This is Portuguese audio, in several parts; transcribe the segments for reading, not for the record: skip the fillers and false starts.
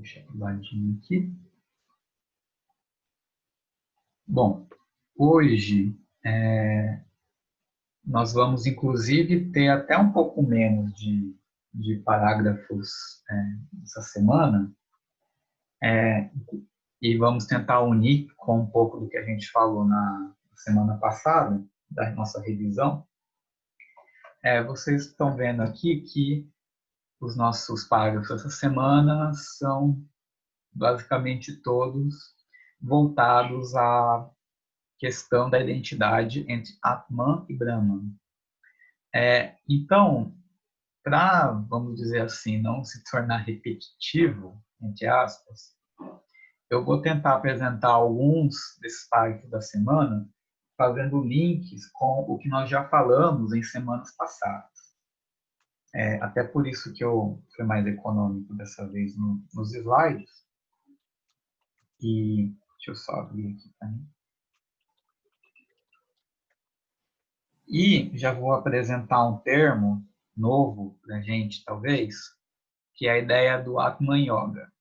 Deixa eu ladinho aqui. Bom, hoje nós vamos, inclusive, ter até um pouco menos de parágrafos essa semana, e vamos tentar unir com um pouco do que a gente falou na semana passada, da nossa revisão. Vocês estão vendo aqui que os nossos parágrafos essa semana são basicamente todos voltados à questão da identidade entre Atman e Brahman. Então, para, vamos dizer assim, não se tornar repetitivo, entre aspas, eu vou tentar apresentar alguns desses parágrafos da semana, fazendo links com o que nós já falamos em semanas passadas. Até por isso que eu fui mais econômico dessa vez nos slides. E deixa eu só abrir aqui também. E já vou apresentar um termo novo para a gente, talvez, que é a ideia do Atman Yoga.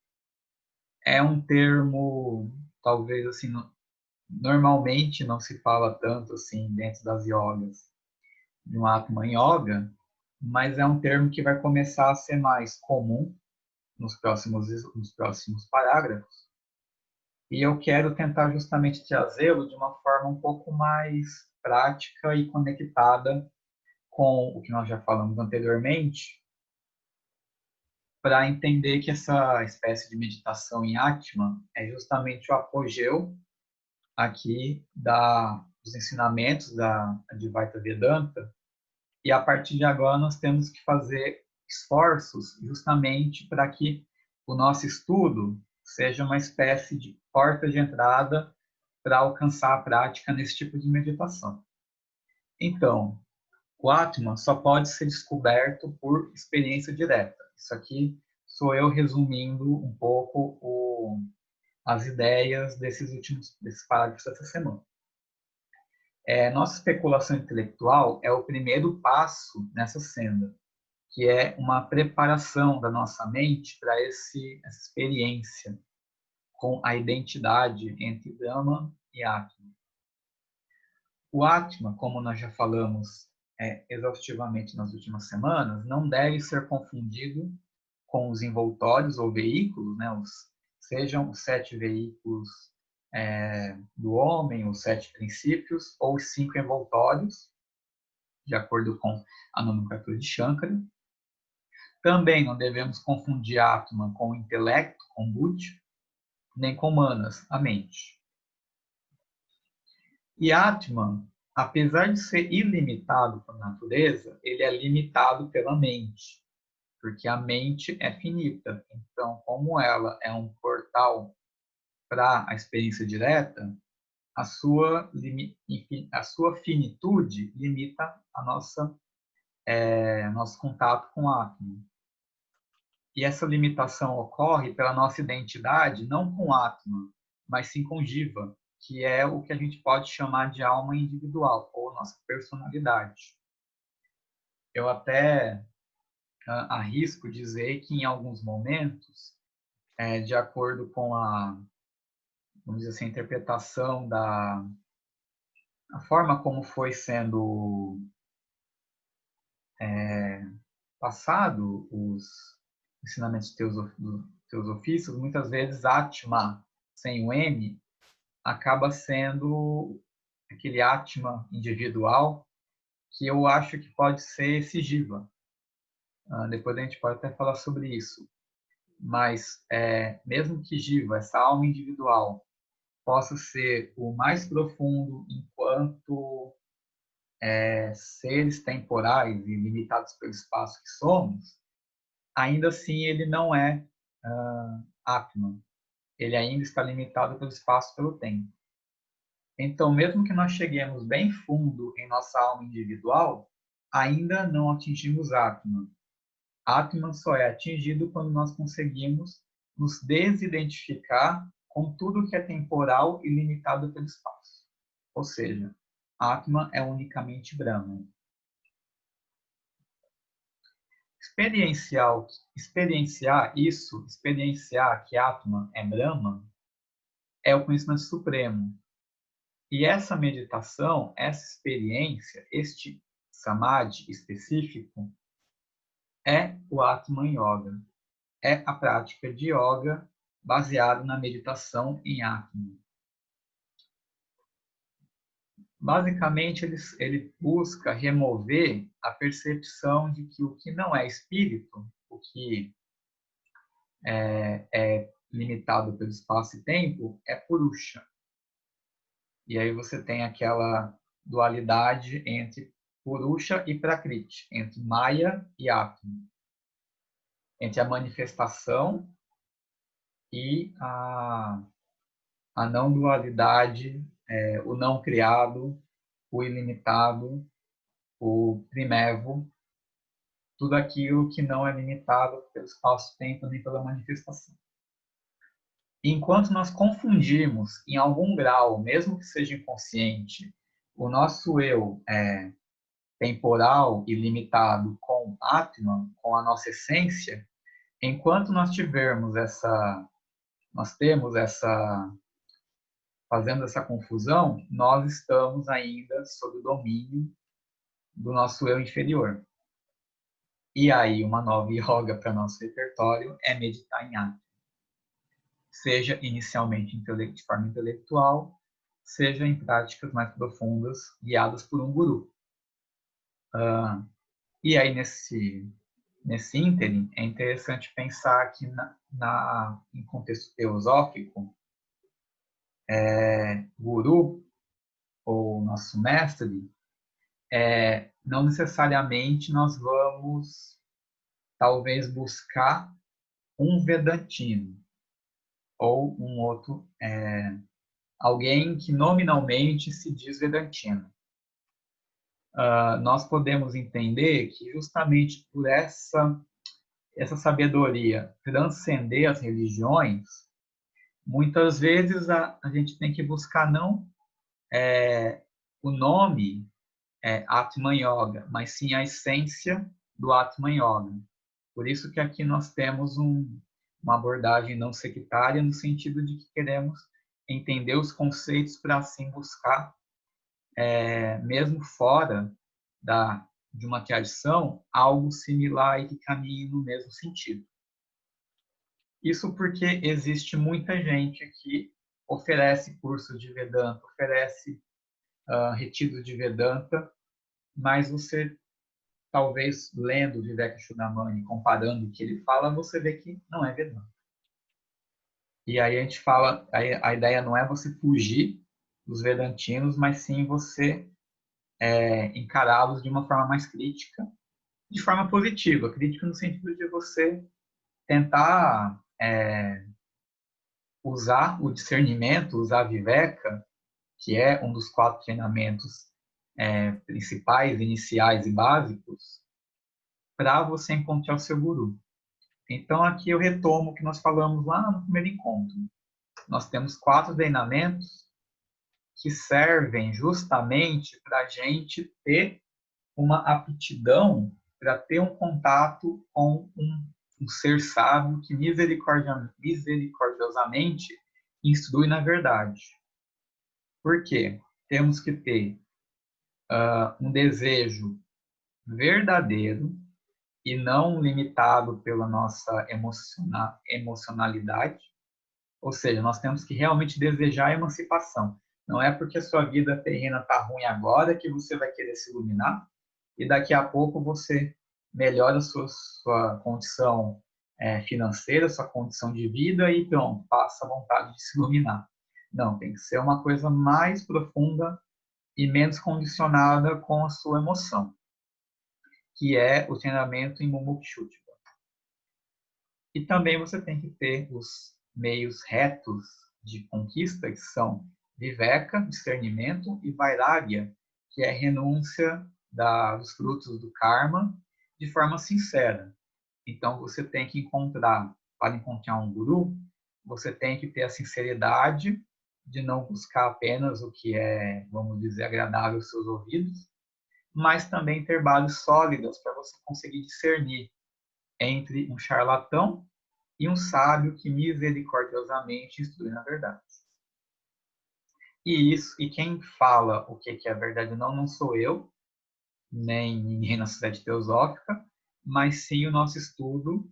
É um termo, talvez, assim, normalmente não se fala tanto assim dentro das yogas de um Atman Yoga, mas é um termo que vai começar a ser mais comum nos próximos parágrafos. E eu quero tentar justamente trazê-lo de uma forma um pouco mais prática e conectada com o que nós já falamos anteriormente, para entender que essa espécie de meditação em Atman é justamente o apogeu aqui dos ensinamentos da Advaita Vedanta, e a partir de agora nós temos que fazer esforços justamente para que o nosso estudo seja uma espécie de porta de entrada para alcançar a prática nesse tipo de meditação. Então, o Atman só pode ser descoberto por experiência direta. Isso aqui sou eu resumindo um pouco as ideias desses parágrafos dessa semana. Nossa especulação intelectual é o primeiro passo nessa senda, que é uma preparação da nossa mente para essa experiência com a identidade entre Brahman e Atman. O Atman, como nós já falamos exaustivamente nas últimas semanas, não deve ser confundido com os envoltórios ou veículos, né, sejam os 7 veículos do homem, os 7 princípios, ou os 5 envoltórios, de acordo com a nomenclatura de Shankara. Também não devemos confundir Atman com o intelecto, com Buddhi, nem com Manas, a mente. E Atman, apesar de ser ilimitado por natureza, ele é limitado pela mente, porque a mente é finita. Então, como ela é um portal para a experiência direta, a sua finitude limita nosso contato com o Atman. E essa limitação ocorre pela nossa identidade, não com Atman, mas sim com Jiva, que é o que a gente pode chamar de alma individual, ou nossa personalidade. Eu até arrisco dizer que, em alguns momentos, de acordo com vamos dizer assim, a interpretação a forma como foi sendo passado os ensinamentos teosofistas, muitas vezes Atma, sem o M, acaba sendo aquele Atma individual, que eu acho que pode ser esse Jiva. Depois a gente pode até falar sobre isso. Mas, mesmo que Jiva, essa alma individual, possa ser o mais profundo enquanto seres temporais e limitados pelo espaço que somos, ainda assim ele não é Atman. Ele ainda está limitado pelo espaço e pelo tempo. Então, mesmo que nós cheguemos bem fundo em nossa alma individual, ainda não atingimos Atman. Atman só é atingido quando nós conseguimos nos desidentificar com tudo que é temporal e limitado pelo espaço. Ou seja, Atman é unicamente Brahman. experienciar isso, experienciar que Atman é Brahman, é o conhecimento supremo. E essa meditação, essa experiência, este samadhi específico, é o Atman Yoga. É a prática de yoga baseada na meditação em Atman. Basicamente, ele busca remover a percepção de que o que não é espírito, o que é limitado pelo espaço e tempo, é Purusha. E aí você tem aquela dualidade entre Purusha e Prakriti, entre Maya e Atman, entre a manifestação e a não dualidade, o não criado, o ilimitado, o primevo, tudo aquilo que não é limitado pelo espaço-tempo nem pela manifestação. Enquanto nós confundirmos, em algum grau, mesmo que seja inconsciente, o nosso eu temporal e limitado com Atman, com a nossa essência, enquanto nós fazendo essa confusão, nós estamos ainda sob o domínio do nosso eu inferior. E aí, uma nova yoga para nosso repertório é meditar em Atman. Seja inicialmente de forma intelectual, seja em práticas mais profundas, guiadas por um guru. E aí, nesse ínterim, é interessante pensar que em contexto teosófico, guru, ou nosso mestre, não necessariamente nós vamos, talvez, buscar um vedantino, ou um outro, alguém que nominalmente se diz vedantino. Nós podemos entender que justamente por essa sabedoria transcender as religiões, muitas vezes a gente tem que buscar não o nome Atman Yoga, mas sim a essência do Atman Yoga. Por isso que aqui nós temos uma abordagem não sectária, no sentido de que queremos entender os conceitos para assim buscar, mesmo fora de uma tradição, algo similar e que caminhe no mesmo sentido. Isso porque existe muita gente que oferece cursos de Vedanta, oferece retiros de Vedanta, mas você, talvez, lendo Vivekachudamani, comparando o que ele fala, você vê que não é Vedanta. E aí a gente fala, a ideia não é você fugir dos vedantinos, mas sim você encará-los de uma forma mais crítica, de forma positiva. Crítica no sentido de você tentar usar o discernimento, usar a Viveka, que é um dos 4 treinamentos principais, iniciais e básicos, para você encontrar o seu guru. Então, aqui eu retomo o que nós falamos lá no primeiro encontro. Nós temos 4 treinamentos que servem justamente para a gente ter uma aptidão, para ter um contato com um ser sábio que misericordiosamente instrui na verdade. Por quê? Temos que ter um desejo verdadeiro e não limitado pela nossa emocionalidade. Ou seja, nós temos que realmente desejar a emancipação. Não é porque a sua vida terrena está ruim agora que você vai querer se iluminar e daqui a pouco você melhora a sua condição financeira, sua condição de vida e pronto, passa a vontade de se iluminar. Não, tem que ser uma coisa mais profunda e menos condicionada com a sua emoção, que é o treinamento em Mumukshutva. E também você tem que ter os meios retos de conquista, que são Viveka, discernimento, e Vairagya, que é renúncia dos frutos do karma, de forma sincera. Então, você tem que para encontrar um guru, você tem que ter a sinceridade de não buscar apenas o que é, vamos dizer, agradável aos seus ouvidos, mas também ter bases sólidas para você conseguir discernir entre um charlatão e um sábio que misericordiosamente instrui na verdade. E quem fala o que é a verdade não sou eu, nem ninguém na sociedade teosófica, mas sim o nosso estudo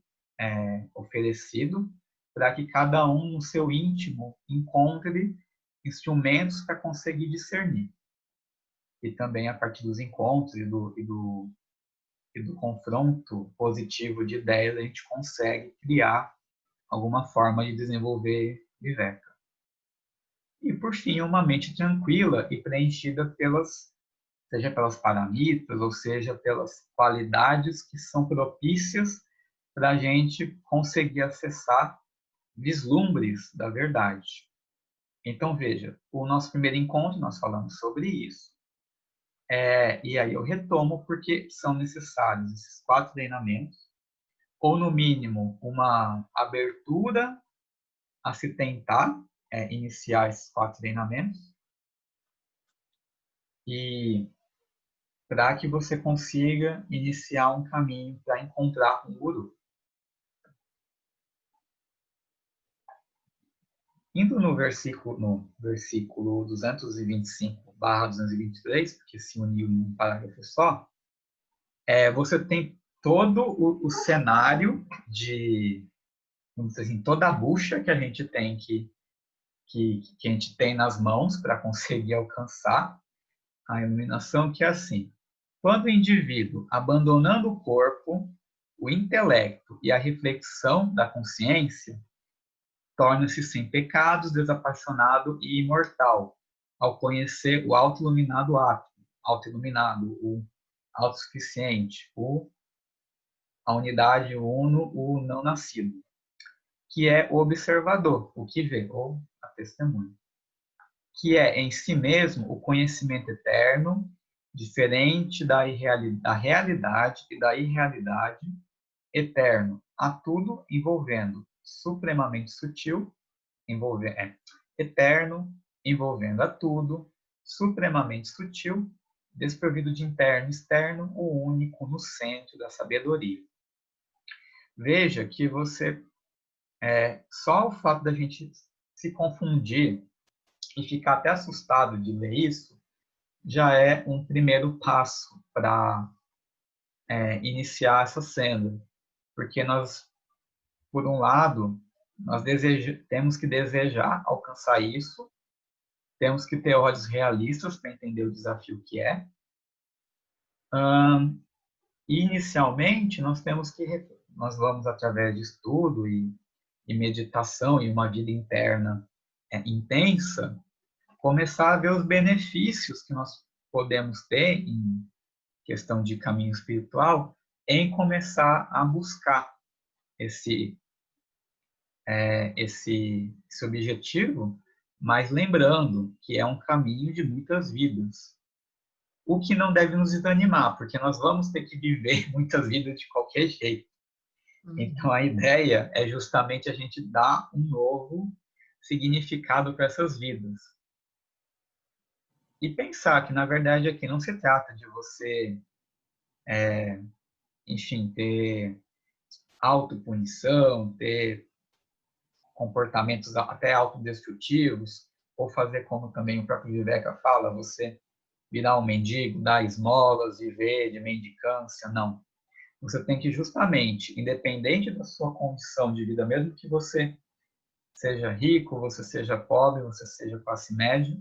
oferecido para que cada um no seu íntimo encontre instrumentos para conseguir discernir. E também a partir dos encontros e do confronto positivo de ideias, a gente consegue criar alguma forma de desenvolver Viveka. E, por fim, uma mente tranquila e preenchida seja pelas paramitas, ou seja pelas qualidades que são propícias para a gente conseguir acessar vislumbres da verdade. Então, veja, o nosso primeiro encontro, nós falamos sobre isso. E aí eu retomo porque são necessários esses 4 treinamentos, ou no mínimo uma abertura a se tentar iniciar esses 4 treinamentos, e para que você consiga iniciar um caminho para encontrar um guru. Indo no versículo 225/223, porque se uniu em um parágrafo só, você tem todo o cenário de, vamos dizer assim, toda a bucha que a gente tem que a gente tem nas mãos para conseguir alcançar a iluminação, que é assim: quando o indivíduo, abandonando o corpo, o intelecto e a reflexão da consciência, torna-se sem pecados, desapaixonado e imortal, ao conhecer o auto-iluminado átomo, auto-iluminado, o autossuficiente, a unidade, o uno, o não nascido, que é o observador, o que vê, ou a testemunha, que é em si mesmo o conhecimento eterno, diferente da realidade e da irrealidade, eterno, a tudo envolvendo, supremamente sutil, eterno, envolvendo a tudo, supremamente sutil, desprovido de interno e externo, o único no centro da sabedoria. Veja que só o fato da gente se confundir e ficar até assustado de ler isso, já é um primeiro passo para iniciar essa senda. Porque nós, por um lado, nós temos que desejar alcançar isso, temos que ter olhos realistas para entender o desafio que é. Inicialmente, nós vamos, através de estudo e meditação e uma vida interna intensa, começar a ver os benefícios que nós podemos ter em questão de caminho espiritual, em começar a buscar esse objetivo, mas lembrando que é um caminho de muitas vidas. O que não deve nos desanimar, porque nós vamos ter que viver muitas vidas de qualquer jeito. Então, a ideia é justamente a gente dar um novo significado para essas vidas. E pensar que, na verdade, aqui não se trata de você, enfim, ter autopunição, ter comportamentos até autodestrutivos, ou fazer como também o próprio Viveka fala, você virar um mendigo, dar esmolas, viver de mendicância, não. Você tem que justamente, independente da sua condição de vida, mesmo que você seja rico, você seja pobre, você seja classe média,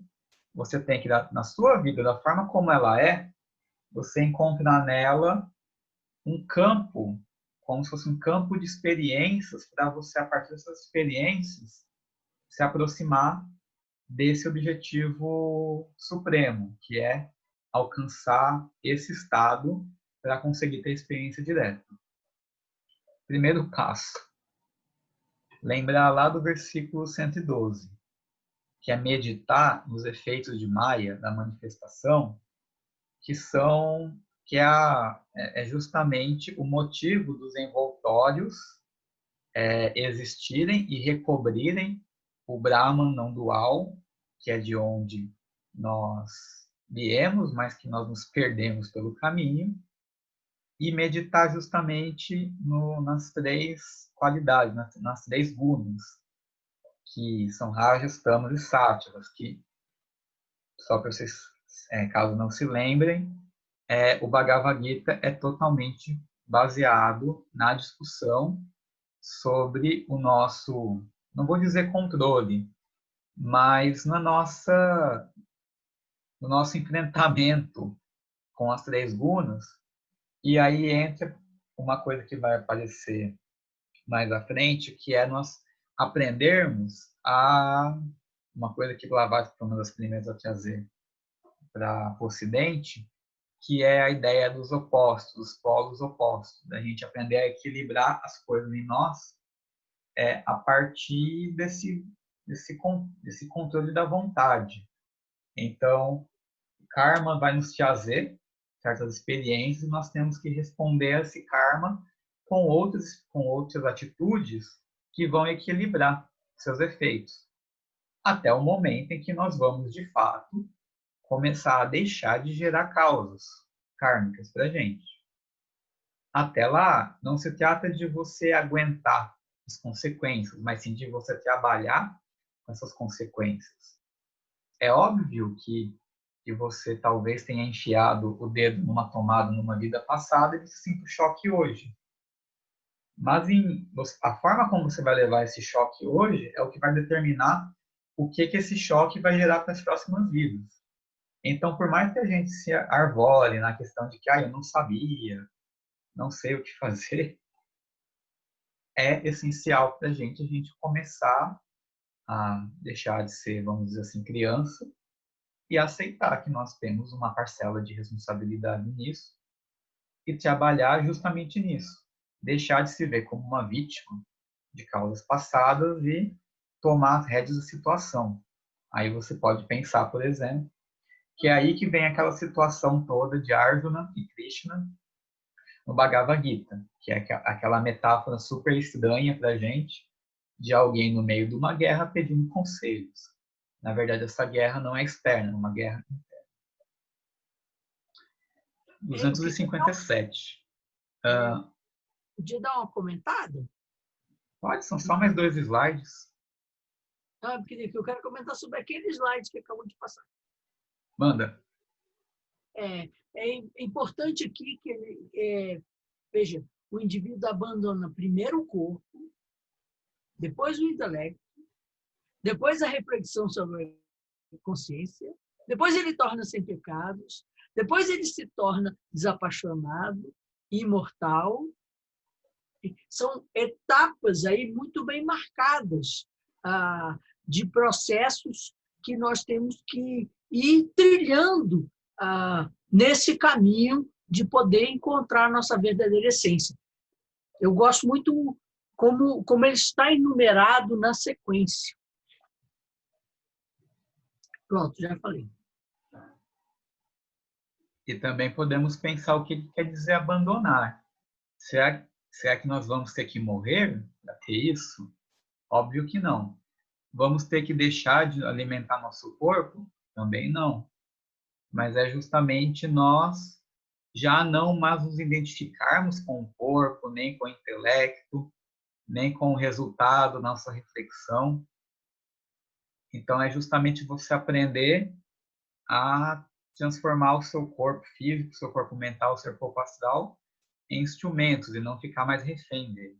você tem que, na sua vida, da forma como ela é, você encontrar nela um campo, como se fosse um campo de experiências, para você, a partir dessas experiências, se aproximar desse objetivo supremo, que é alcançar esse estado para conseguir ter experiência direta. Primeiro passo, lembrar lá do versículo 112, que é meditar nos efeitos de Maya, da manifestação, que é justamente o motivo dos envoltórios existirem e recobrirem o Brahman não dual, que é de onde nós viemos, mas que nós nos perdemos pelo caminho, e meditar justamente nas três qualidades, nas três gunas, que são rajas, tamas e sáttvas, que, só para vocês, caso não se lembrem, o Bhagavad Gita é totalmente baseado na discussão sobre o nosso, não vou dizer controle, mas no nosso enfrentamento com as três gunas. E aí entra uma coisa que vai aparecer mais à frente, que é nós aprendermos uma coisa que Blavatsky foi uma das primeiras a trazer para o Ocidente, que é a ideia dos opostos, dos polos opostos, da gente aprender a equilibrar as coisas em nós a partir desse controle da vontade. Então, o karma vai nos trazer certas experiências e nós temos que responder a esse karma com outras atitudes que vão equilibrar seus efeitos, até o momento em que nós vamos, de fato, começar a deixar de gerar causas kármicas para a gente. Até lá, não se trata de você aguentar as consequências, mas sim de você trabalhar com essas consequências. É óbvio que você talvez tenha enfiado o dedo numa tomada numa vida passada e você sinta o choque hoje. Mas a forma como você vai levar esse choque hoje é o que vai determinar o que esse choque vai gerar para as próximas vidas. Então, por mais que a gente se arvore na questão de que eu não sabia, não sei o que fazer, é essencial para a gente começar a deixar de ser, vamos dizer assim, criança e aceitar que nós temos uma parcela de responsabilidade nisso e trabalhar justamente nisso. Deixar de se ver como uma vítima de causas passadas e tomar as rédeas da situação. Aí você pode pensar, por exemplo, que é aí que vem aquela situação toda de Arjuna e Krishna no Bhagavad Gita, que é aquela metáfora super estranha para a gente de alguém no meio de uma guerra pedindo conselhos. Na verdade, essa guerra não é externa, é uma guerra interna. 257. Podia dar uma comentada? Pode, são só mais 2 slides. Porque eu quero comentar sobre aquele slide que acabou de passar. Manda. É importante aqui que ele, veja, o indivíduo abandona primeiro o corpo, depois o intelecto, depois a reflexão sobre a consciência, depois ele torna-se em pecados, depois ele se torna desapaixonado, imortal. São etapas aí muito bem marcadas de processos que nós temos que ir trilhando nesse caminho de poder encontrar a nossa verdadeira essência. Eu gosto muito como ele está enumerado na sequência. Pronto, já falei. E também podemos pensar o que quer dizer abandonar. Será que nós vamos ter que morrer para ter isso? Óbvio que não. Vamos ter que deixar de alimentar nosso corpo? Também não. Mas é justamente nós já não mais nos identificarmos com o corpo, nem com o intelecto, nem com o resultado da nossa reflexão. Então, é justamente você aprender a transformar o seu corpo físico, o seu corpo mental, o seu corpo astral em instrumentos e não ficar mais refém dele.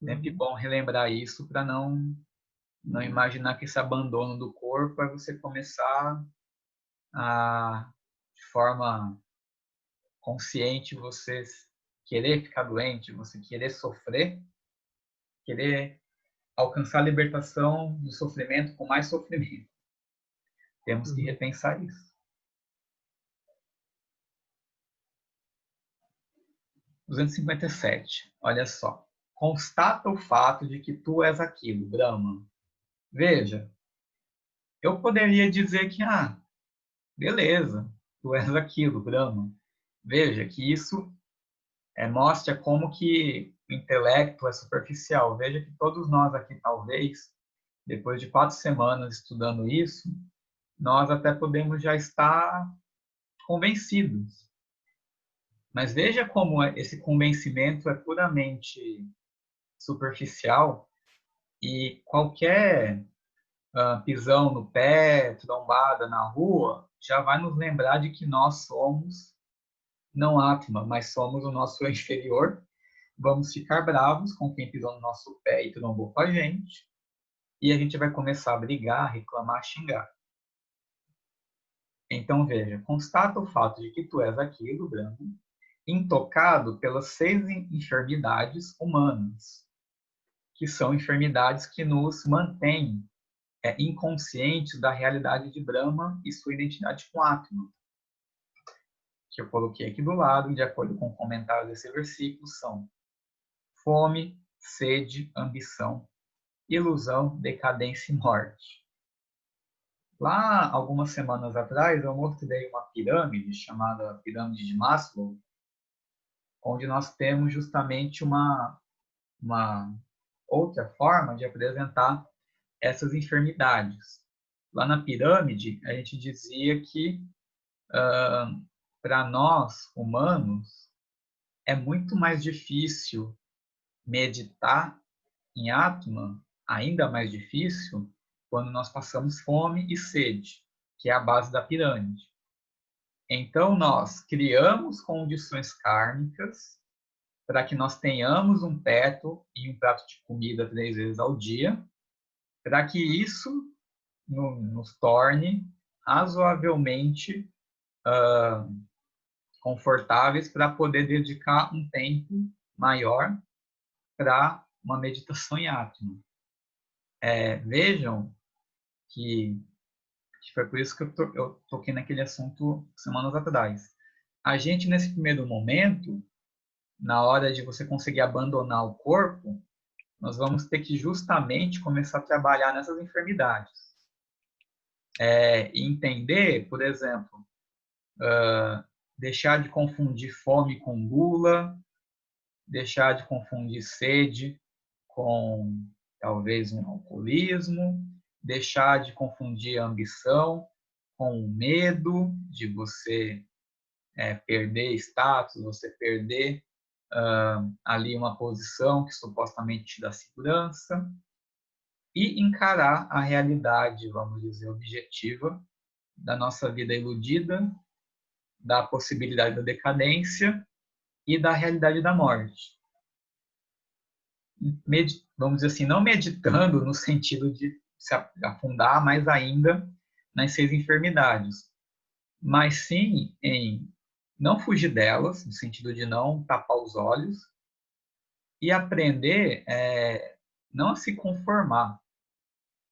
Sempre bom relembrar isso para não imaginar que esse abandono do corpo é você começar de forma consciente, você querer ficar doente, você querer sofrer, querer alcançar a libertação do sofrimento com mais sofrimento. Temos que repensar isso. 257. Olha só. Constata o fato de que tu és aquilo, Brahma. Veja, eu poderia dizer que, beleza, tu és aquilo, Brahma. Veja que isso mostra como que o intelecto é superficial. Veja que todos nós aqui, talvez, depois de 4 semanas estudando isso, nós até podemos já estar convencidos Mas veja como esse convencimento é puramente superficial e qualquer pisão no pé, trombada na rua, já vai nos lembrar de que nós somos não Atma, mas somos o nosso inferior. Vamos ficar bravos com quem pisou no nosso pé e trombou com a gente, e a gente vai começar a brigar, reclamar, xingar. Então veja, constata o fato de que tu és aquilo, Brahma, intocado pelas 6 enfermidades humanas, que são enfermidades que nos mantêm inconscientes da realidade de Brahma e sua identidade com Atma, que eu coloquei aqui do lado, de acordo com o comentário desse versículo, são fome, sede, ambição, ilusão, decadência e morte. Lá, algumas semanas atrás, eu mostrei uma pirâmide chamada Pirâmide de Maslow, onde nós temos justamente uma outra forma de apresentar essas enfermidades. Lá na pirâmide, a gente dizia que, para nós, humanos, é muito mais difícil meditar em Atman, ainda mais difícil, quando nós passamos fome e sede, que é a base da pirâmide. Então, nós criamos condições kármicas para que nós tenhamos um teto e um prato de comida 3 vezes ao dia, para que isso nos torne razoavelmente confortáveis para poder dedicar um tempo maior para uma meditação em Atman. Vejam que foi por isso que eu toquei naquele assunto semanas atrás. A gente, nesse primeiro momento, na hora de você conseguir abandonar o corpo, nós vamos ter que justamente começar a trabalhar nessas enfermidades. E entender, por exemplo, deixar de confundir fome com gula, deixar de confundir sede com talvez um alcoolismo, deixar de confundir a ambição com o medo de você perder status, você perder ali uma posição que supostamente te dá segurança, e encarar a realidade, vamos dizer, objetiva da nossa vida iludida, da possibilidade da decadência e da realidade da morte. Vamos dizer assim, não meditando no sentido de se afundar mais ainda nas 6 enfermidades, mas sim em não fugir delas, no sentido de não tapar os olhos, e aprender não a se conformar,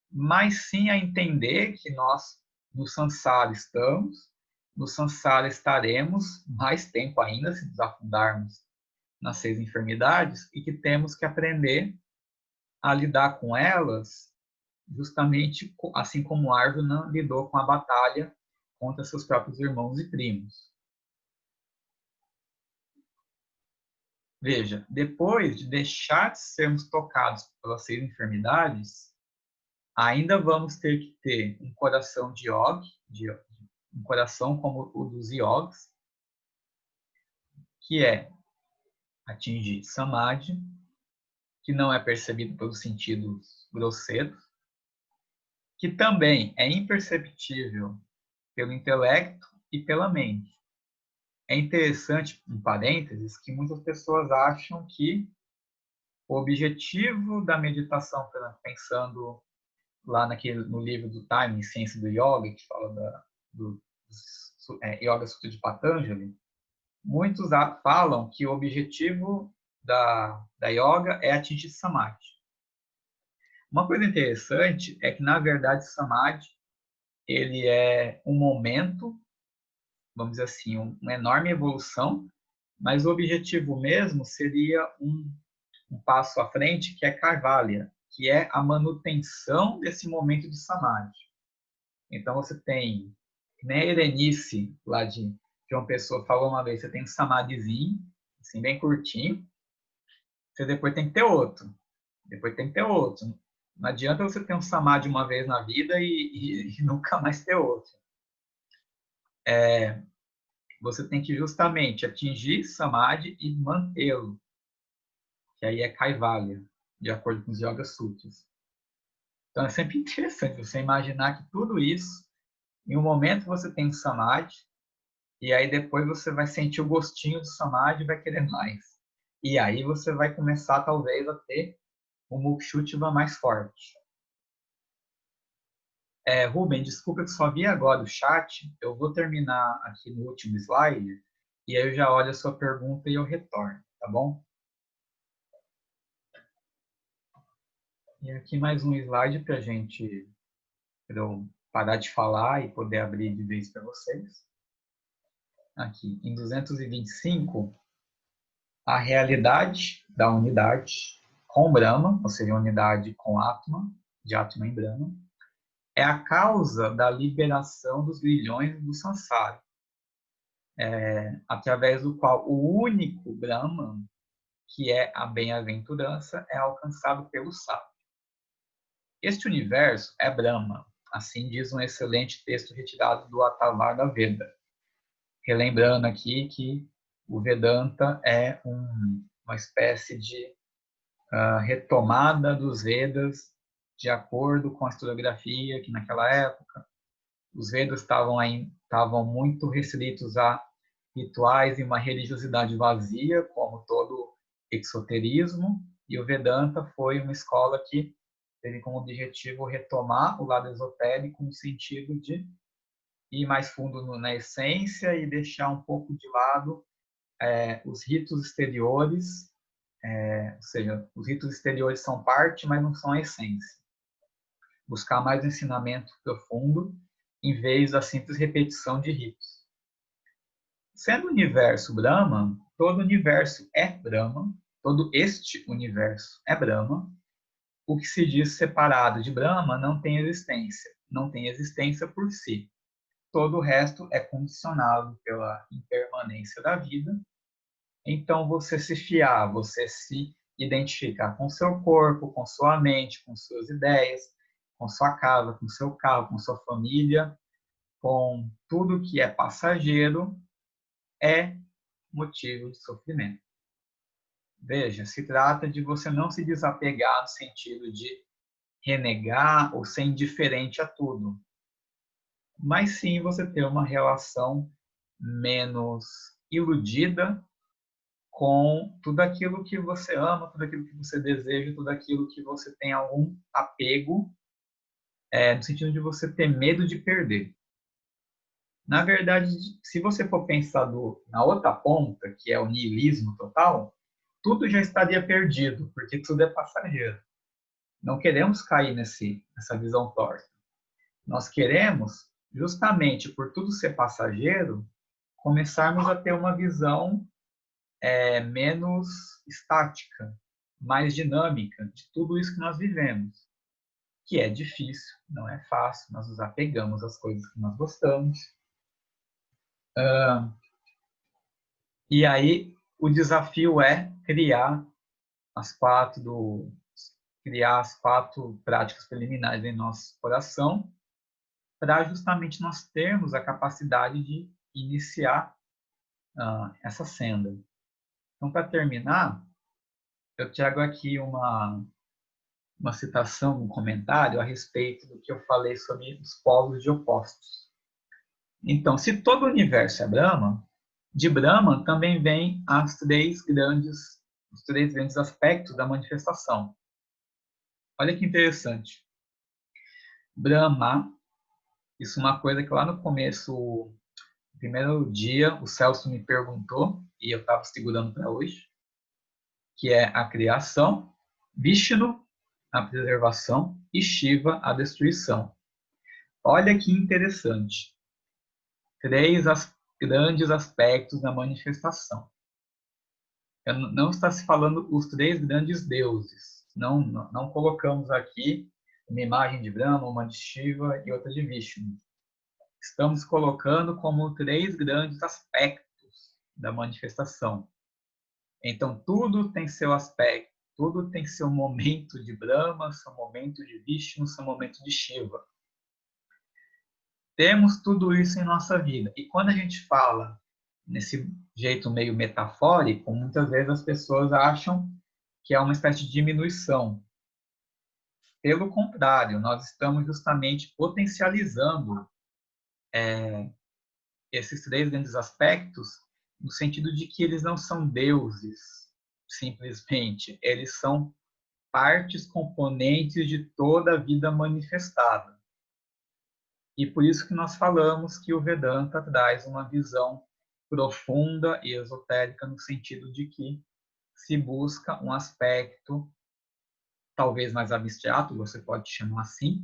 mas sim a entender que nós no samsara estamos, no samsara estaremos mais tempo ainda se nos afundarmos nas 6 enfermidades, e que temos que aprender a lidar com elas justamente assim como Arjuna lidou com a batalha contra seus próprios irmãos e primos. Veja, depois de deixar de sermos tocados pelas 6 enfermidades, ainda vamos ter que ter um coração de yogi, um coração como o dos yogis, que é atingir samadhi, que não é percebido pelos sentidos grosseiros, que também é imperceptível pelo intelecto e pela mente. É interessante, em parênteses, que muitas pessoas acham que o objetivo da meditação, pensando lá no livro do Time, Ciência do Yoga, que fala do Yoga Sutra de Patanjali, muitos falam que o objetivo da yoga é atingir samadhi. Uma coisa interessante é que, na verdade, samadhi ele é um momento, vamos dizer assim, uma enorme evolução, mas o objetivo mesmo seria um passo à frente, que é Kaivalya, que é a manutenção desse momento de samadhi. Então, você tem, nem a Erenice, lá de uma pessoa falou uma vez, você tem um samadhizinho, assim, bem curtinho, você depois tem que ter outro, depois tem que ter outro. Não adianta você ter um samadhi uma vez na vida e nunca mais ter outro. você tem que justamente atingir Samadhi e mantê-lo, que aí é Kaivalya, de acordo com os Yoga Sutras. Então é sempre interessante você imaginar que tudo isso, em um momento você tem Samadhi, e aí depois você vai sentir o gostinho do Samadhi e vai querer mais. E aí você vai começar talvez a ter um Mukshutva mais forte. Rubem, desculpa que eu só vi agora o chat. Eu vou terminar aqui no último slide e aí eu já olho a sua pergunta e eu retorno, tá bom? E aqui mais um slide para eu parar de falar e poder abrir de vez para vocês. Aqui, em 225, a realidade da unidade com Brahma, ou seja, a unidade com Atma, de Atma em Brahma, é a causa da liberação dos grilhões do samsara, através do qual o único Brahman, que é a bem-aventurança, é alcançado pelo sábio. Este universo é Brahma, assim diz um excelente texto retirado do Atharvaveda Veda. Relembrando aqui que o Vedanta é uma espécie de retomada dos Vedas de acordo com a historiografia que naquela época os Vedas estavam muito restritos a rituais e uma religiosidade vazia, como todo exoterismo, e o Vedanta foi uma escola que teve como objetivo retomar o lado esotérico no sentido de ir mais fundo na essência e deixar um pouco de lado os ritos exteriores, ou seja, os ritos exteriores são parte, mas não são a essência. Buscar mais ensinamento profundo em vez da simples repetição de ritos. Sendo o universo Brahma, todo universo é Brahma, todo este universo é Brahma. O que se diz separado de Brahma não tem existência por si. Todo o resto é condicionado pela impermanência da vida. Então, você se fiar, você se identificar com seu corpo, com sua mente, com suas ideias, com sua casa, com seu carro, com sua família, com tudo que é passageiro, é motivo de sofrimento. Veja, se trata de você não se desapegar no sentido de renegar ou ser indiferente a tudo, mas sim você ter uma relação menos iludida com tudo aquilo que você ama, tudo aquilo que você deseja, tudo aquilo que você tem algum apego, no sentido de você ter medo de perder. Na verdade, se você for pensar na outra ponta, que é o niilismo total, tudo já estaria perdido, porque tudo é passageiro. Não queremos cair nessa visão torta. Nós queremos, justamente por tudo ser passageiro, começarmos a ter uma visão menos estática, mais dinâmica de tudo isso que nós vivemos, que é difícil, não é fácil, nós nos apegamos às coisas que nós gostamos. E aí o desafio é criar as quatro práticas preliminares em nosso coração, para justamente nós termos a capacidade de iniciar essa senda. Então, para terminar, eu trago aqui uma citação, um comentário a respeito do que eu falei sobre os polos de opostos. Então, se todo o universo é Brahma, de Brahma também vem os três grandes aspectos da manifestação. Olha que interessante. Brahma, isso é uma coisa que lá no começo, no primeiro dia, o Celso me perguntou, e eu estava segurando para hoje, que é a criação, Vishnu, a preservação, e Shiva, a destruição. Olha que interessante. Três grandes aspectos da manifestação. Não está se falando os três grandes deuses. Não colocamos aqui uma imagem de Brahma, uma de Shiva e outra de Vishnu. Estamos colocando como três grandes aspectos da manifestação. Então, tudo tem seu aspecto, tudo tem seu momento de Brahma, seu momento de Vishnu, seu momento de Shiva. Temos tudo isso em nossa vida. E quando a gente fala nesse jeito meio metafórico, muitas vezes as pessoas acham que é uma espécie de diminuição. Pelo contrário, nós estamos justamente potencializando esses três grandes aspectos no sentido de que eles não são deuses, simplesmente. Eles são partes componentes de toda a vida manifestada. E por isso que nós falamos que o Vedanta traz uma visão profunda e esotérica no sentido de que se busca um aspecto talvez mais abstrato, você pode chamar assim,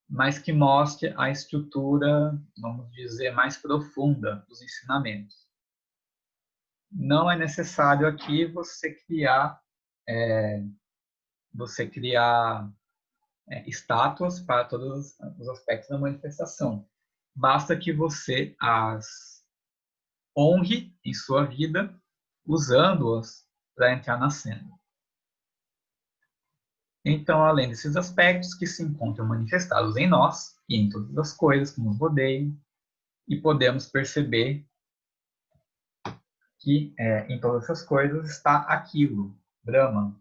mas que mostre a estrutura, vamos dizer, mais profunda dos ensinamentos. Não é necessário aqui você criar estátuas para todos os aspectos da manifestação. Basta que você as honre em sua vida, usando-as para entrar na cena. Então, além desses aspectos que se encontram manifestados em nós e em todas as coisas que nos rodeiam, e podemos perceber que em todas essas coisas está aquilo, Brahman,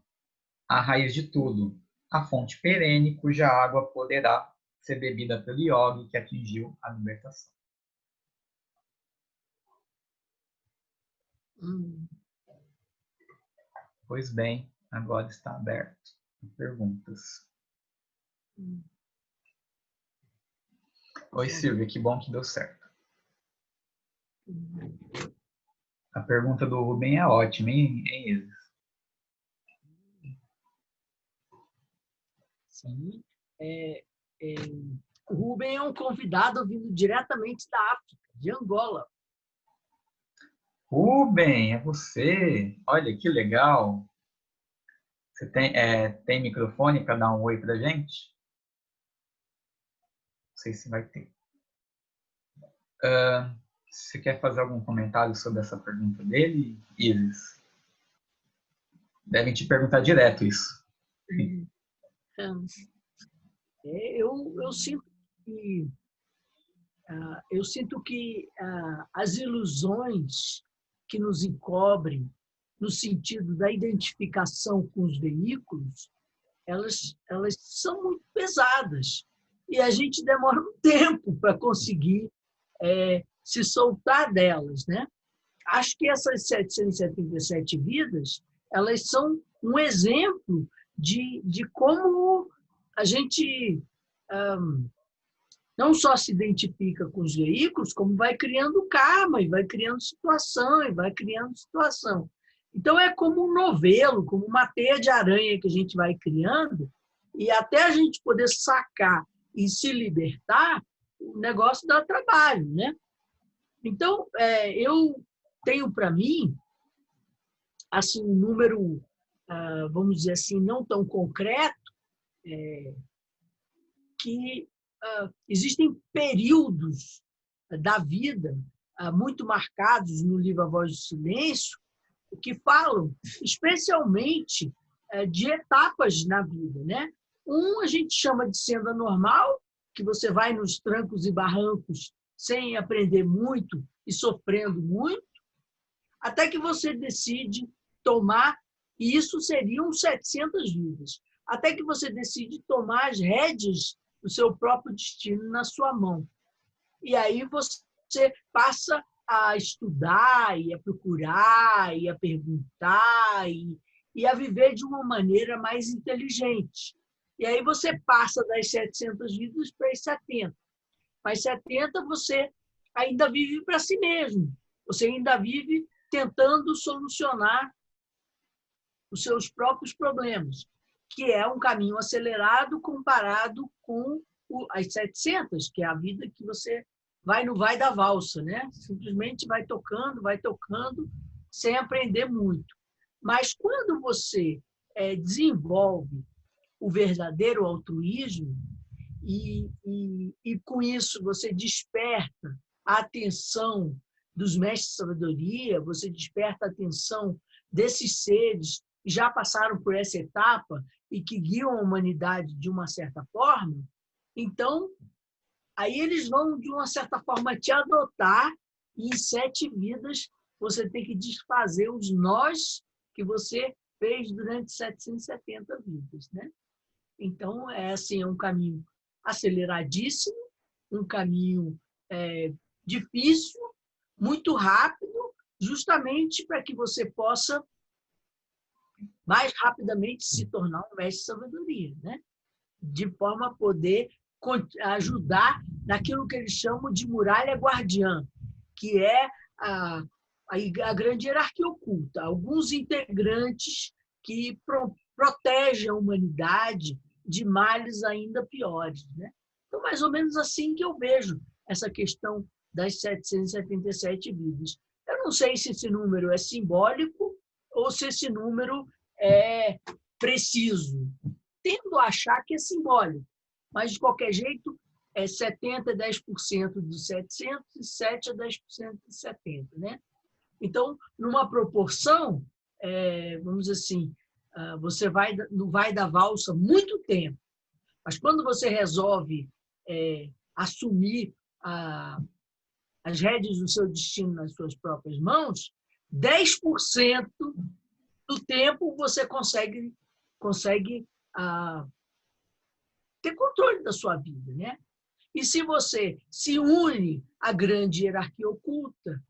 a raiz de tudo, a fonte perene cuja água poderá ser bebida pelo yogi que atingiu a libertação. Pois bem, agora está aberto a perguntas. Oi, Silvia, que bom que deu certo. A pergunta do Rubem é ótima, hein, Isis? Sim. O Rubem é um convidado vindo diretamente da África, de Angola. Rubem, é você? Olha que legal. Você tem microfone para dar um oi para a gente? Não sei se vai ter. Você quer fazer algum comentário sobre essa pergunta dele, Isis? Devem te perguntar direto isso. Eu sinto que as ilusões que nos encobrem no sentido da identificação com os veículos, elas são muito pesadas e a gente demora um tempo para conseguir se soltar delas, né? Acho que essas 777 vidas, elas são um exemplo de como a gente não só se identifica com os veículos, como vai criando karma, e vai criando situação, e vai criando situação. Então, é como um novelo, como uma teia de aranha que a gente vai criando, e até a gente poder sacar e se libertar, o negócio dá trabalho, né? Então, eu tenho para mim assim, um número, vamos dizer assim, não tão concreto, que existem períodos da vida muito marcados no livro A Voz do Silêncio, que falam especialmente de etapas na vida, né? A gente chama de senda normal, que você vai nos trancos e barrancos sem aprender muito e sofrendo muito, até que você decide tomar, e isso seriam 700 vidas, até que você decide tomar as rédeas do seu próprio destino na sua mão. E aí você passa a estudar, e a procurar, e a perguntar, e a viver de uma maneira mais inteligente. E aí você passa das 700 vidas para as 70. Mas 70 você ainda vive para si mesmo. Você ainda vive tentando solucionar os seus próprios problemas, que é um caminho acelerado comparado com as 700, que é a vida que você vai no vai da valsa, né? Simplesmente vai tocando, sem aprender muito. Mas quando você desenvolve o verdadeiro altruísmo e com isso você desperta a atenção dos mestres de sabedoria, você desperta a atenção desses seres que já passaram por essa etapa e que guiam a humanidade de uma certa forma, então, aí eles vão, de uma certa forma, te adotar E em 7 vidas, você tem que desfazer os nós que você fez durante 770 vidas, né? Então, assim, é um caminho aceleradíssimo, um caminho difícil, muito rápido, justamente para que você possa mais rapidamente se tornar um mestre de sabedoria, né? De forma a poder ajudar naquilo que eles chamam de muralha guardiã, que é a grande hierarquia oculta, alguns integrantes que protegem a humanidade de males ainda piores, né? Então, mais ou menos assim que eu vejo essa questão das 777 vidas. Eu não sei se esse número é simbólico ou se esse número é preciso. Tendo a achar que é simbólico, mas, de qualquer jeito, é 70% a 10% dos 700 e 7% a 10% dos 70%. Né? Então, numa proporção, vamos dizer assim, você não vai dar valsa muito tempo, mas quando você resolve assumir as rédeas do seu destino nas suas próprias mãos, 10% do tempo você consegue ter controle da sua vida, né? E se você se une à grande hierarquia oculta,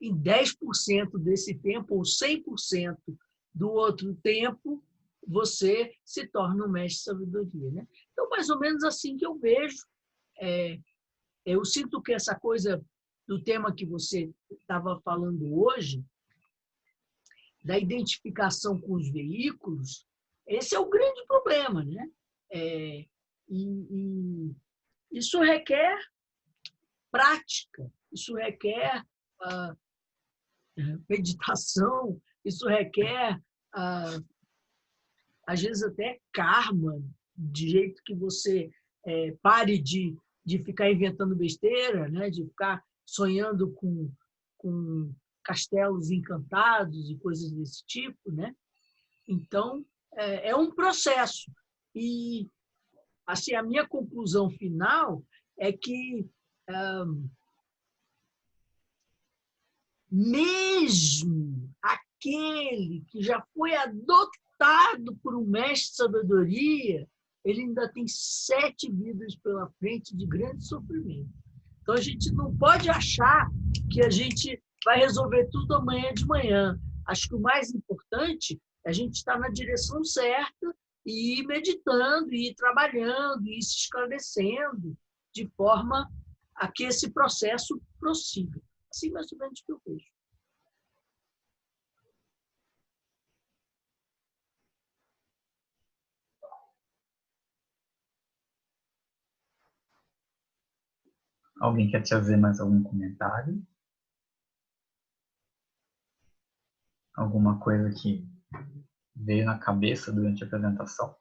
em 10% desse tempo, ou 100% do outro tempo, você se torna um mestre de sabedoria, né? Então, mais ou menos assim que eu vejo. Eu sinto que essa coisa do tema que você estava falando hoje, da identificação com os veículos, esse é o grande problema, né? E isso requer prática, isso requer meditação, isso requer, às vezes, até karma, de jeito que você pare de ficar inventando besteira, né? De ficar sonhando com castelos encantados e coisas desse tipo, né? Então, é um processo. E assim, a minha conclusão final é que, mesmo aquele que já foi adotado por um mestre de sabedoria, ele ainda tem 7 vidas pela frente de grande sofrimento. Então, a gente não pode achar que a gente vai resolver tudo amanhã de manhã. Acho que o mais importante é a gente estar na direção certa e ir meditando, e ir trabalhando, e ir se esclarecendo, de forma a que esse processo prossiga. Assim, mais ou menos, que eu vejo. Alguém quer trazer mais algum comentário? Alguma coisa que veio na cabeça durante a apresentação?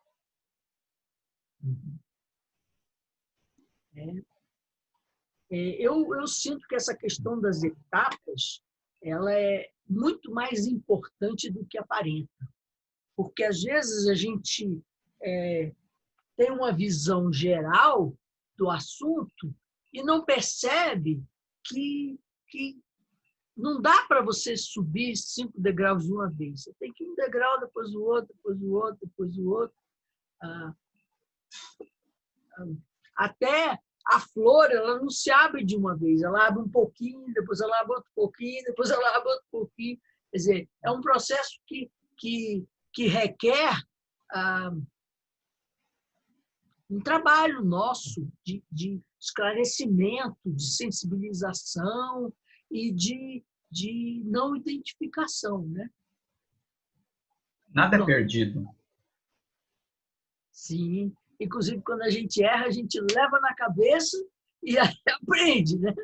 Eu sinto que essa questão das etapas ela é muito mais importante do que aparenta, porque às vezes a gente tem uma visão geral do assunto e não percebe que não dá para você subir 5 degraus de uma vez. Você tem que ir um degrau, depois o outro, depois o outro, depois o outro. Até a flor, ela não se abre de uma vez. Ela abre um pouquinho, depois ela abre outro pouquinho, depois ela abre outro pouquinho. Quer dizer, é um processo que requer um trabalho nosso de esclarecimento, de sensibilização e de não identificação, né? Nada é perdido. Sim. Inclusive, quando a gente erra, a gente leva na cabeça e aí aprende, né?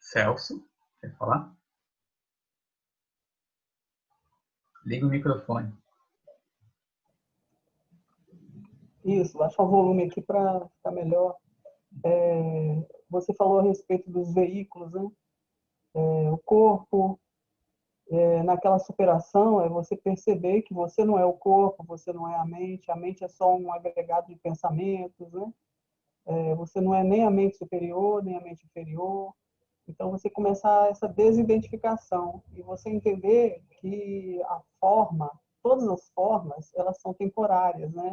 Celso, quer falar? Liga o microfone. Isso, baixa o volume aqui para ficar melhor. Você falou a respeito dos veículos, né? O corpo, naquela superação, é você perceber que você não é o corpo, você não é a mente é só um agregado de pensamentos, né? Você não é nem a mente superior, nem a mente inferior. Então, você começar essa desidentificação e você entender que a forma, todas as formas, elas são temporárias, né?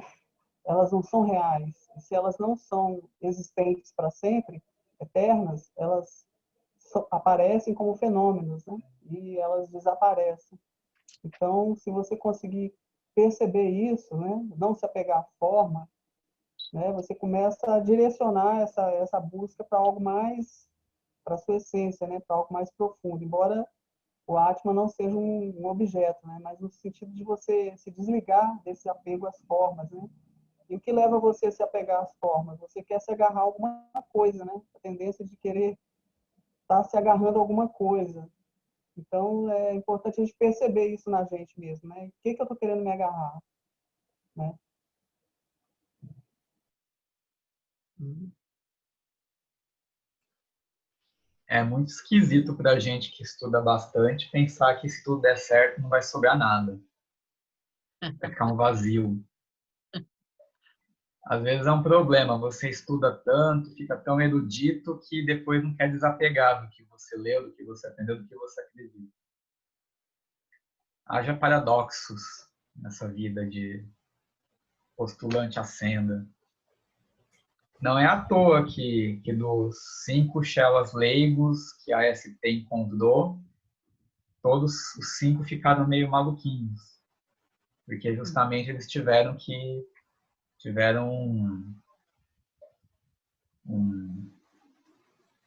Elas não são reais. E se elas não são existentes para sempre, eternas, elas aparecem como fenômenos, né? E elas desaparecem. Então, se você conseguir perceber isso, né? Não se apegar à forma, né? Você começa a direcionar essa busca para algo mais, para a sua essência, né? Para algo mais profundo. Embora o Atman não seja um objeto, né? Mas no sentido de você se desligar desse apego às formas, né? E o que leva você a se apegar às formas? Você quer se agarrar a alguma coisa, né? A tendência de querer estar se agarrando a alguma coisa. Então, é importante a gente perceber isso na gente mesmo, né? O que eu estou querendo me agarrar, né? É muito esquisito para a gente que estuda bastante pensar que se tudo der certo não vai sobrar nada. Vai ficar um vazio. Às vezes é um problema, você estuda tanto, fica tão erudito que depois não quer desapegar do que você leu, do que você aprendeu, do que você acredita. Haja paradoxos nessa vida de postulante à senda. Não é à toa que dos 5 Chelas leigos que a ST encontrou, todos os 5 ficaram meio maluquinhos. Porque justamente eles tiveram um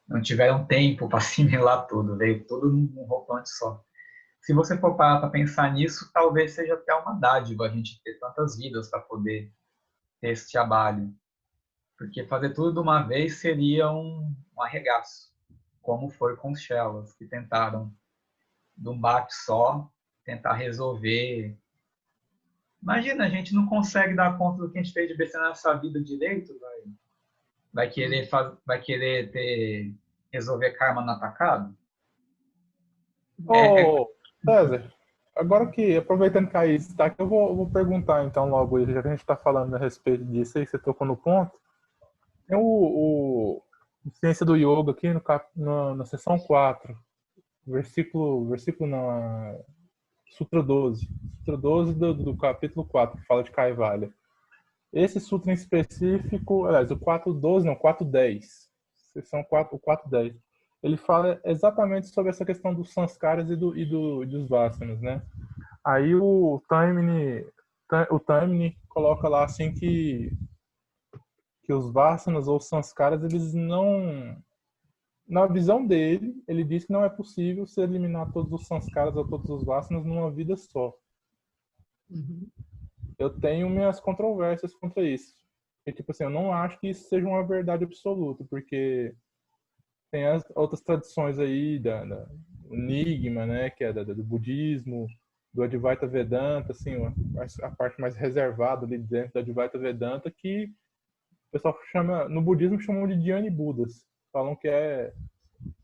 não tiveram tempo para assimilar tudo, veio tudo num roupante só. Se você for parar para pensar nisso, talvez seja até uma dádiva a gente ter tantas vidas para poder ter esse trabalho. Porque fazer tudo de uma vez seria um arregaço, como foi com os Shellas, que tentaram, de um bate só, tentar resolver. Imagina, a gente não consegue dar conta do que a gente fez de besteira nessa vida direito, vai querer resolver karma no atacado? Ô, César, agora que, aproveitando que a Isis está aqui, eu vou perguntar então logo, já que a gente está falando a respeito disso aí, que você tocou no ponto. Tem o Ciência do Yoga aqui na seção 4, versículo na Sutra 12. Sutra 12 do capítulo 4, que fala de Kaivalya. Esse sutra em específico, aliás, o 4.12, não, 4.10. Seção 4, o 4.10. Ele fala exatamente sobre essa questão dos sanskaras e dos vasanas, né? Aí o Taimini coloca lá assim que os vasanas ou sanskaras, eles não... Na visão dele, ele diz que não é possível se eliminar todos os sanskaras ou todos os vasanas numa vida só. Uhum. Eu tenho minhas controvérsias contra isso. Porque, tipo assim, eu não acho que isso seja uma verdade absoluta, porque tem as outras tradições aí, do Enigma, né, que é do budismo, do Advaita Vedanta, assim, a parte mais reservada ali dentro do Advaita Vedanta, que o pessoal chama, no budismo chamam de Dhyani Budas. Falam que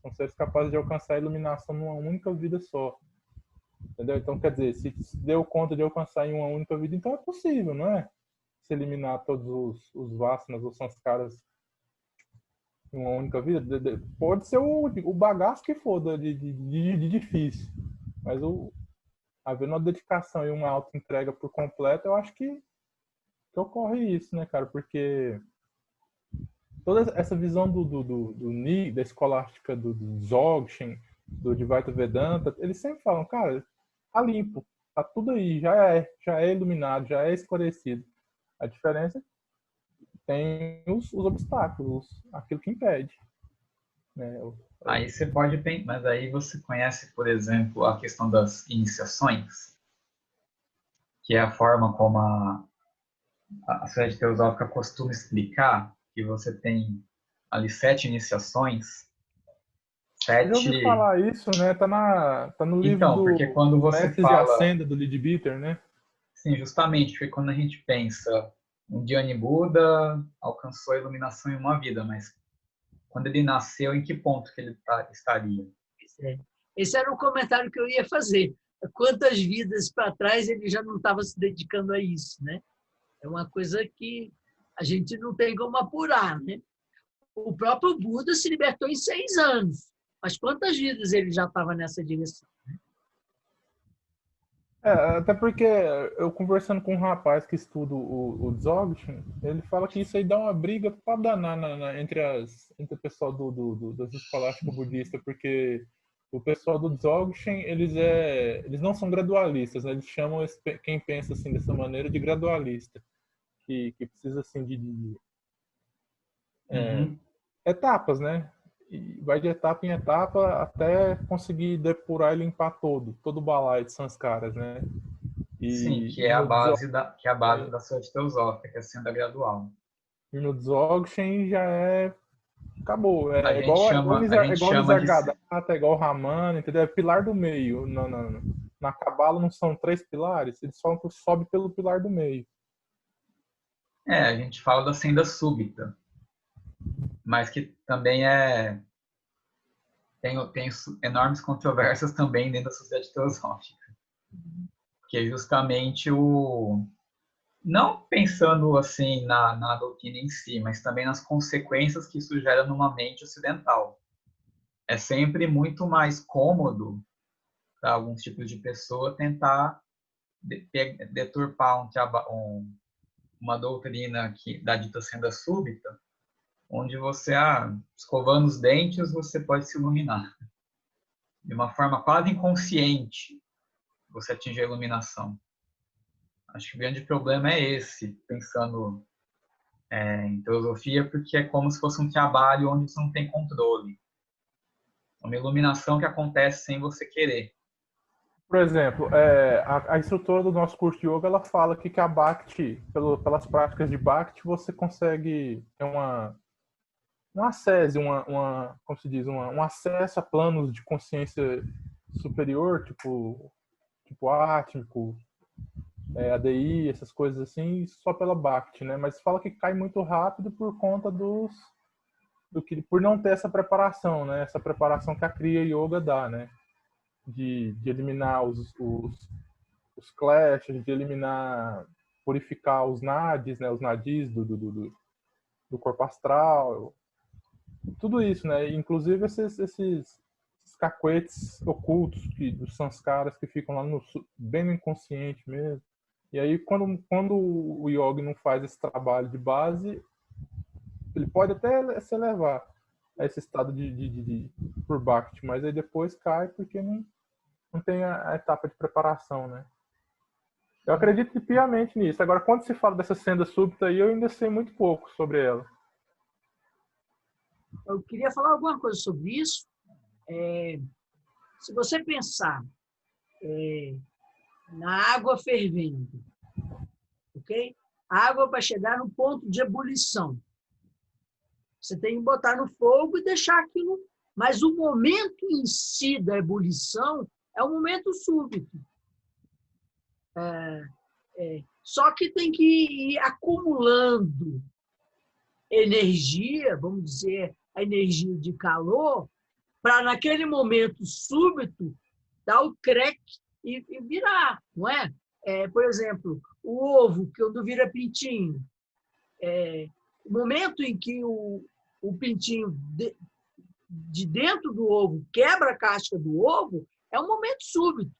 são seres capazes de alcançar a iluminação numa única vida só. Entendeu? Então, quer dizer, se deu conta de alcançar em uma única vida, então é possível, não é? Se eliminar todos os vasanas, os sanskaras em uma única vida. Pode ser o bagaço que for de difícil, mas havendo uma dedicação e uma auto-entrega por completo, eu acho que ocorre isso, né, cara? Porque toda essa visão da escolástica do Dzogchen, do Advaita Vedanta, eles sempre falam, cara, tá limpo, tá tudo aí, já é iluminado, já é esclarecido. A diferença tem os obstáculos, aquilo que impede. Né? Aí você pode pensar, mas aí você conhece, por exemplo, a questão das iniciações, que é a forma como a Sociedade Teosófica costuma explicar que você tem ali 7 iniciações, Eu já ouvi falar isso, né? Tá no livro Então, porque quando dos você Mestres de fala, Ascenda, do Leadbeater, né? sim, justamente, porque quando a gente pensa, um Dhyani Buda alcançou a iluminação em uma vida, mas quando ele nasceu, em que ponto que ele estaria? Esse era o comentário que eu ia fazer. Quantas vidas para trás ele já não estava se dedicando a isso, né? É uma coisa que a gente não tem como apurar, né? O próprio Buda se libertou em 6 anos. Mas quantas vidas ele já estava nessa direção? Até porque eu conversando com um rapaz que estuda o Dzogchen, ele fala que isso aí dá uma briga pra danar entre o pessoal das escolásticas budistas, porque o pessoal do Dzogchen, eles não são gradualistas, né? Eles chamam quem pensa assim dessa maneira de gradualista, que precisa assim de etapas, né? E vai de etapa em etapa até conseguir depurar e limpar todo o balaio de sanskaras, né? Sim, E, que e é a no base é, da saúde teosófica, que é a senda gradual. e no Dzogchen já acabou. A É gente igual, chama, a é gente igual chama de Nisargadatta, é igual Ramana, entendeu? É pilar do meio. Na Cabala não são 3 pilares, eles falam que sobe pelo pilar do meio. a gente fala da senda súbita, mas que também tem enormes controvérsias também dentro da sociedade teosófica, que é justamente não pensando assim na doutrina em si, mas também nas consequências que isso gera numa mente ocidental. É sempre muito mais cômodo para alguns tipos de pessoa tentar deturpar uma doutrina da dita senda súbita, onde você, escovando os dentes, você pode se iluminar. De uma forma quase inconsciente, você atinge a iluminação. Acho que o grande problema é esse, pensando em teosofia, porque é como se fosse um trabalho onde você não tem controle. Uma iluminação que acontece sem você querer. Por exemplo, a instrutora do nosso curso de yoga, ela fala que a Bhakti, pelas práticas de Bhakti, você consegue ter um acesso, como se diz, um acesso a planos de consciência superior, tipo átmico, ADI, essas coisas assim, só pela Bhakti, né? Mas fala que cai muito rápido por conta por não ter essa preparação, né? Essa preparação que a Kriya Yoga dá, né? De eliminar os clashes, de eliminar, purificar os nadis, né? Os nadis do corpo astral, tudo isso, né? Inclusive esses cacuetes ocultos dos sanskaras que ficam lá bem no inconsciente mesmo. E aí, quando o yogi não faz esse trabalho de base, ele pode até se elevar a esse estado por Bhakti, mas aí depois cai porque não tem a etapa de preparação, né? Eu acredito piamente nisso. Agora, quando se fala dessa senda súbita aí, eu ainda sei muito pouco sobre ela. Eu queria falar alguma coisa sobre isso. Se você pensar na água fervendo, ok? A água vai chegar no ponto de ebulição. Você tem que botar no fogo e deixar aquilo. Mas o momento em si da ebulição é um momento súbito. Só que tem que ir acumulando energia, vamos dizer, a energia de calor, para naquele momento súbito dar o crack e virar, não é? Por exemplo, o ovo, que quando vira pintinho, o momento em que o pintinho de dentro do ovo quebra a casca do ovo é um momento súbito.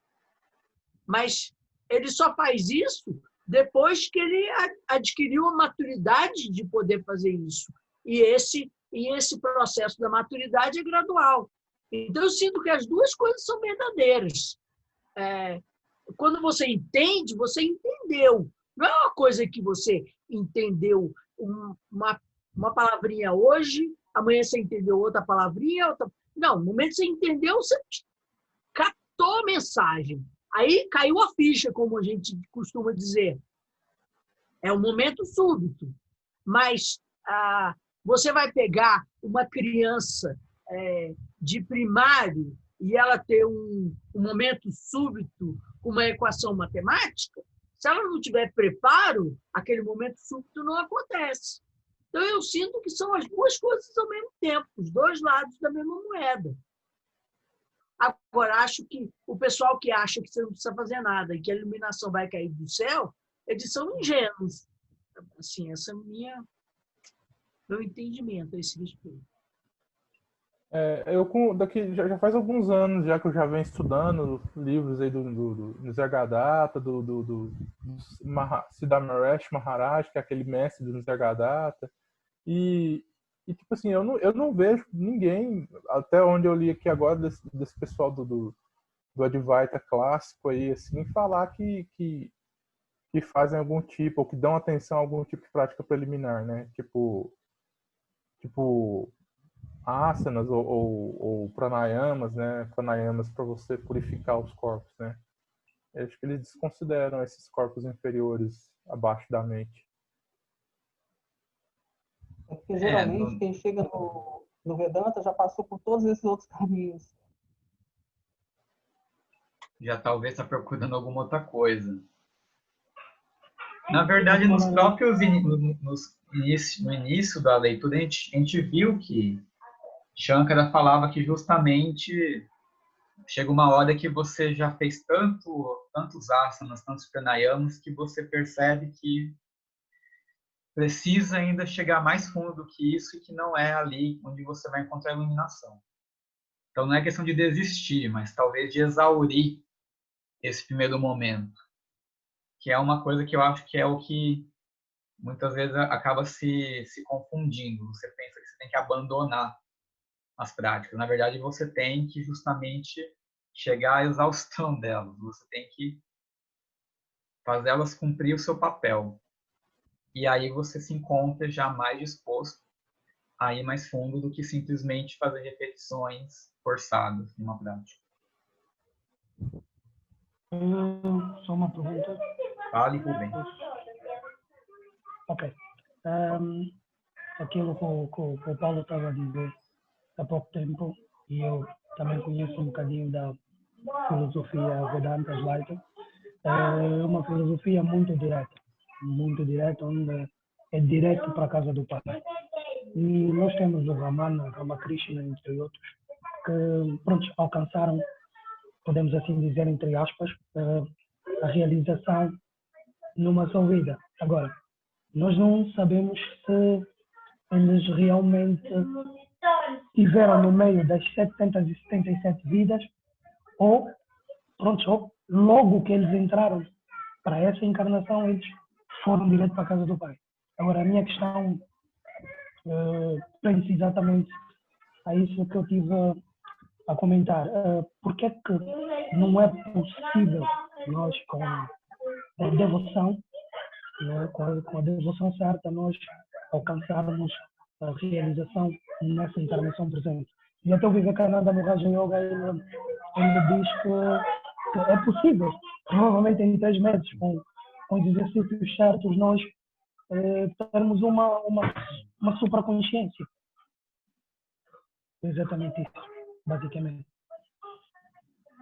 Mas ele só faz isso depois que ele adquiriu a maturidade de poder fazer isso. E esse processo da maturidade é gradual. Então, eu sinto que as duas coisas são verdadeiras. Quando você entende, você entendeu. Não é uma coisa que você entendeu uma palavrinha hoje, amanhã você entendeu outra palavrinha. Não, no momento que você entendeu, você captou a mensagem. Aí caiu a ficha, como a gente costuma dizer. É um momento súbito. Mas você vai pegar uma criança de primário e ela ter um momento súbito com uma equação matemática, se ela não tiver preparo, aquele momento súbito não acontece. Então, eu sinto que são as duas coisas ao mesmo tempo, os dois lados da mesma moeda. Agora, acho que o pessoal que acha que você não precisa fazer nada e que a iluminação vai cair do céu, eles são ingênuos. Assim, essa é a meu entendimento a esse respeito. Daqui já faz alguns anos já que eu já venho estudando livros aí do Nisargadatta, do Siddhartha Maharaj, que é aquele mestre do Nisargadatta. E tipo assim, eu não vejo ninguém, até onde eu li aqui agora, desse pessoal do Advaita clássico aí, assim, falar que fazem algum tipo, ou que dão atenção a algum tipo de prática preliminar, né? Tipo asanas ou pranayamas, né? Pranayamas para você purificar os corpos, né? Eu acho que eles desconsideram esses corpos inferiores abaixo da mente. É porque geralmente quem chega no Vedanta já passou por todos esses outros caminhos. Já talvez está procurando alguma outra coisa. Na verdade, nos próprios no início da leitura, a gente viu que Shankara falava que justamente chega uma hora que você já fez tantos asanas, tantos pranayamas, que você percebe que precisa ainda chegar mais fundo do que isso e que não é ali onde você vai encontrar a iluminação. Então não é questão de desistir, mas talvez de exaurir esse primeiro momento, que é uma coisa que eu acho que é o que muitas vezes acaba se confundindo. Você pensa que você tem que abandonar as práticas. Na verdade, você tem que justamente chegar à exaustão delas. Você tem que fazer elas cumprir o seu papel. E aí você se encontra já mais disposto a ir mais fundo do que simplesmente fazer repetições forçadas numa prática. Só uma pergunta. Fale, Rubem. Ok. Aquilo que o Paulo estava a dizer há pouco tempo, e eu também conheço um bocadinho da filosofia Vedanta Advaita, é uma filosofia muito direta, onde é direto para a casa do Pai. E nós temos o Ramana, Ramakrishna, entre outros, que pronto, alcançaram, podemos assim dizer, entre aspas, a realização numa só vida. Agora, nós não sabemos se eles realmente tiveram no meio das 777 vidas ou, pronto, logo que eles entraram para essa encarnação, eles foram direto para a casa do Pai. Agora, a minha questão prende-se exatamente a isso que eu tive a comentar. Porque é que não é possível nós, com a devoção, né, com a devoção certa, nós alcançarmos a realização nessa encarnação presente? E até o Vivekananda no Raja Yoga ele diz que é possível, provavelmente em 3 meses, com os exercícios certos, nós termos uma supraconsciência. Exatamente isso, basicamente.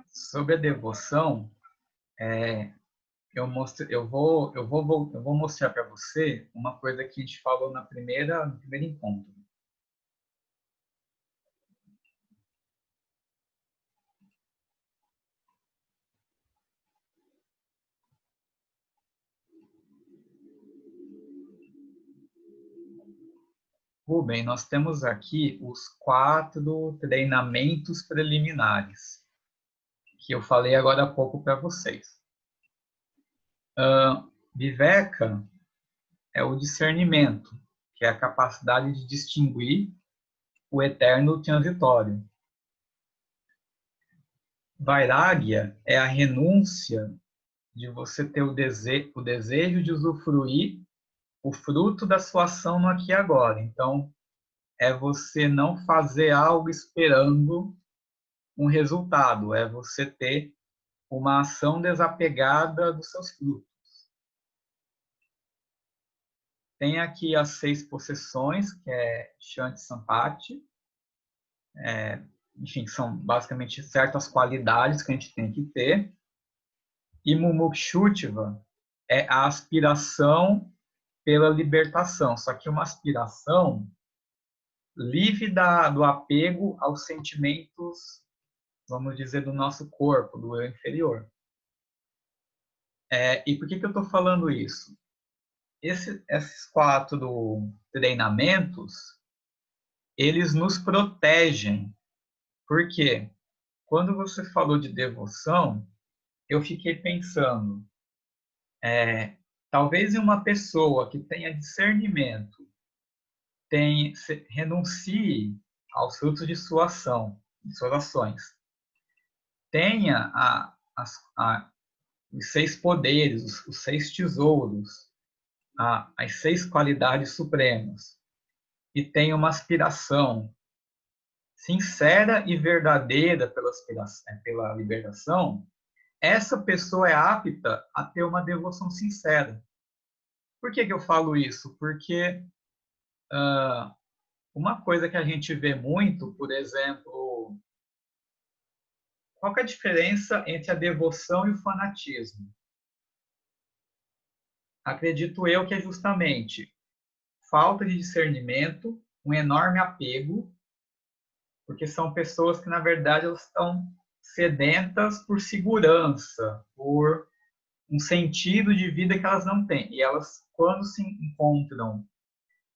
Sobre a devoção, eu vou mostrar para você uma coisa que a gente falou no primeiro encontro. Rubem, nós temos aqui os 4 treinamentos preliminares que eu falei agora há pouco para vocês. Viveka é o discernimento, que é a capacidade de distinguir o eterno do transitório. Vairagya é a renúncia de você ter o desejo de usufruir o fruto da sua ação no aqui e agora. Então, é você não fazer algo esperando um resultado, é você ter uma ação desapegada dos seus frutos. Tem aqui as 6 possessões, que é Shanti Sampati. Enfim, são basicamente certas qualidades que a gente tem que ter. E Mumukshutva é a aspiração pela libertação, só que uma aspiração livre do apego aos sentimentos, vamos dizer, do nosso corpo, do eu inferior. E por que eu estou falando isso? esses 4 treinamentos, eles nos protegem. Por quê? Quando você falou de devoção, eu fiquei pensando, talvez em uma pessoa que tenha discernimento, renuncie aos frutos de sua ação, de suas ações, tenha os 6 poderes, os 6 tesouros, as 6 qualidades supremas, e tenha uma aspiração sincera e verdadeira pela libertação, essa pessoa é apta a ter uma devoção sincera. Por que eu falo isso? Porque uma coisa que a gente vê muito, por exemplo, qual que é a diferença entre a devoção e o fanatismo? Acredito eu que é justamente falta de discernimento, um enorme apego, porque são pessoas que, na verdade, elas estão sedentas por segurança, por um sentido de vida que elas não têm. E elas, quando se encontram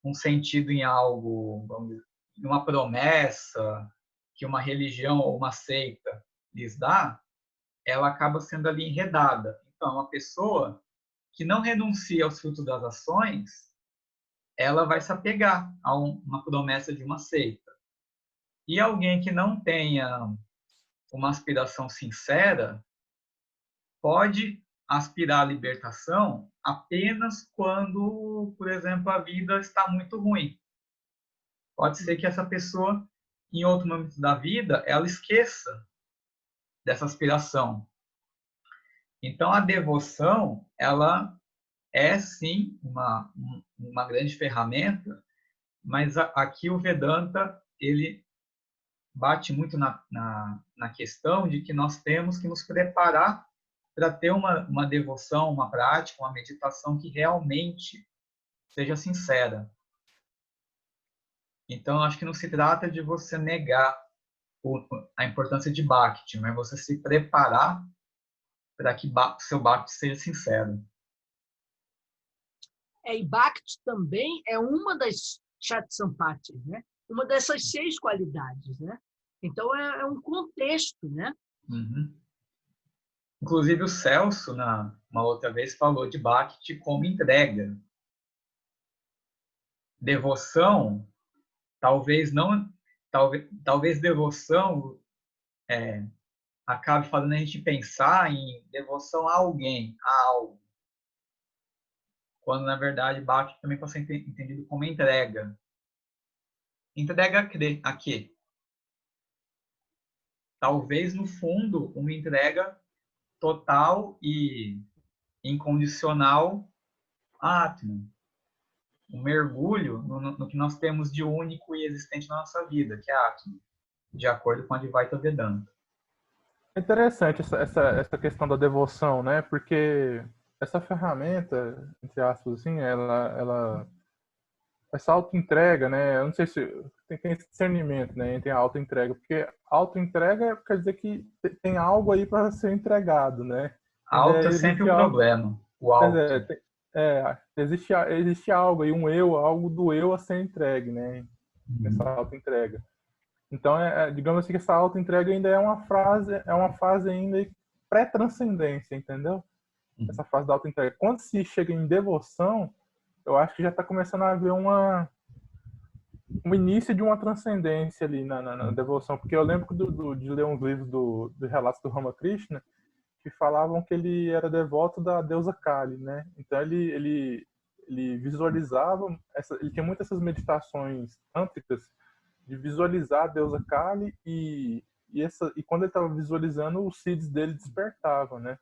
um sentido em algo, vamos dizer, em uma promessa que uma religião ou uma seita lhes dá, ela acaba sendo ali enredada. Então, uma pessoa que não renuncia aos frutos das ações, ela vai se apegar a uma promessa de uma seita. E alguém que não tenha uma aspiração sincera pode aspirar à libertação apenas quando, por exemplo, a vida está muito ruim. Pode ser que essa pessoa, em outro momento da vida, ela esqueça dessa aspiração. Então, a devoção, ela é, sim, uma grande ferramenta, mas aqui o Vedanta, ele bate muito na questão de que nós temos que nos preparar para ter uma devoção, uma prática, uma meditação que realmente seja sincera. Então, acho que não se trata de você negar a importância de Bhakti, mas você se preparar para que seu Bhakti seja sincero. E Bhakti também é uma das Shatsampatis, né? Uma dessas 6 qualidades, né? Então, é um contexto, né? Uhum. Inclusive, o Celso, uma outra vez, falou de Bhakti como entrega. Devoção, talvez não... Talvez devoção acabe fazendo a gente pensar em devoção a alguém, a algo. Quando, na verdade, Bhakti também pode ser entendido como entrega. Entrega a quê? Talvez, no fundo, uma entrega total e incondicional à Atman. Um mergulho no que nós temos de único e existente na nossa vida, que é a Atman, de acordo com a Advaita Vedanta. É interessante essa questão da devoção, né? Porque essa ferramenta, entre aspas, assim, essa auto-entrega, né? Eu não sei se tem esse discernimento, né, entre a auto-entrega, porque auto-entrega quer dizer que tem algo aí para ser entregado, né? Alto é sempre um problema, o alto. Existe algo aí, um eu, algo do eu a ser entregue, né? Essa auto-entrega. Então, digamos assim que essa auto-entrega ainda é uma fase ainda pré-transcendência, entendeu? Essa fase da auto-entrega. Quando se chega em devoção, eu acho que já está começando a haver um início de uma transcendência ali na devoção, porque eu lembro de ler uns livros do relatos do Ramakrishna que falavam que ele era devoto da deusa Kali, né? Então ele visualizava, ele tinha muitas essas meditações tântricas de visualizar a deusa Kali e quando ele estava visualizando, os seeds dele despertavam, né?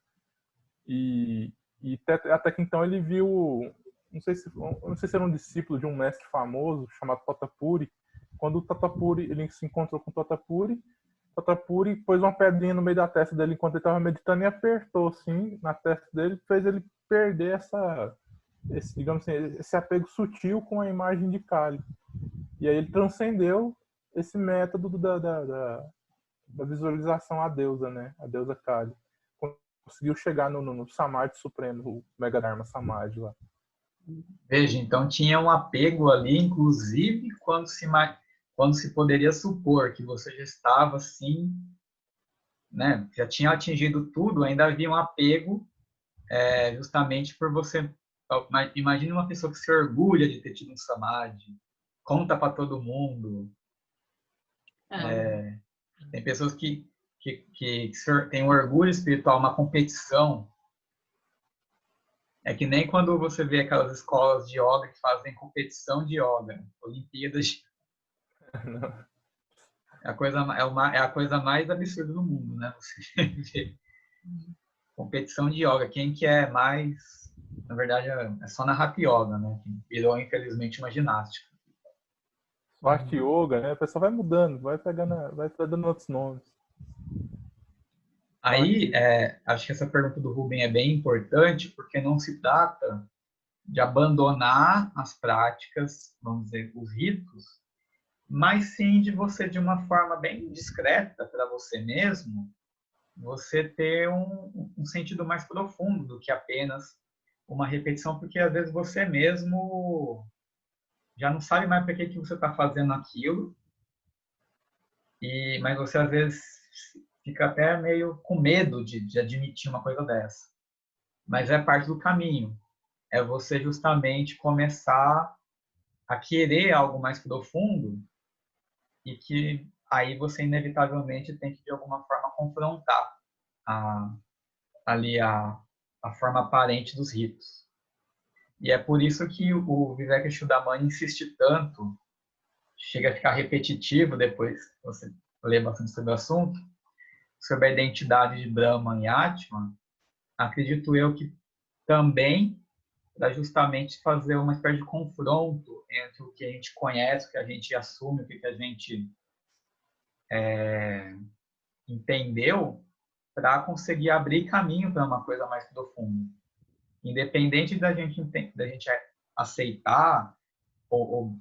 E até que então ele viu, não sei se era um discípulo de um mestre famoso chamado Totapuri. Quando o Totapuri, ele se encontrou com o Totapuri pôs uma pedrinha no meio da testa dele enquanto ele estava meditando e apertou assim na testa dele, fez ele perder digamos assim, esse apego sutil com a imagem de Kali. E aí ele transcendeu esse método da visualização à deusa, né? A deusa Kali. Conseguiu chegar no Samadhi Supremo, o Megadharma Samadhi lá. Veja, então tinha um apego ali, inclusive quando se poderia supor que você já estava assim, né, já tinha atingido tudo, ainda havia um apego, justamente por você. Imagina uma pessoa que se orgulha de ter tido um samadhi, conta para todo mundo. Tem pessoas que têm um orgulho espiritual, uma competição. É que nem quando você vê aquelas escolas de yoga que fazem competição de yoga, Olimpíadas de é a coisa mais absurda do mundo, né? Você vê competição de yoga. Quem que é mais... Na verdade, é só na Hatha Yoga, né? Que virou, infelizmente, uma ginástica. Swastika Yoga, né? O pessoal vai mudando, vai dando outros nomes. Aí, acho que essa pergunta do Rubem é bem importante, porque não se trata de abandonar as práticas, vamos dizer, os ritos, mas sim de você, de uma forma bem discreta para você mesmo, você ter um sentido mais profundo do que apenas uma repetição, porque às vezes você mesmo já não sabe mais para que você está fazendo aquilo, mas você às vezes fica até meio com medo de admitir uma coisa dessa. Mas é parte do caminho. É você justamente começar a querer algo mais profundo e que aí você inevitavelmente tem que de alguma forma confrontar a, ali a forma aparente dos ritos. E é por isso que o Vivekachudamani insiste tanto, chega a ficar repetitivo depois que você lê bastante sobre o assunto, sobre a identidade de Brahman e Atman. Acredito eu que também para justamente fazer uma espécie de confronto entre o que a gente conhece, o que a gente assume, o que a gente entendeu, para conseguir abrir caminho para uma coisa mais profunda. Independente da gente aceitar, ou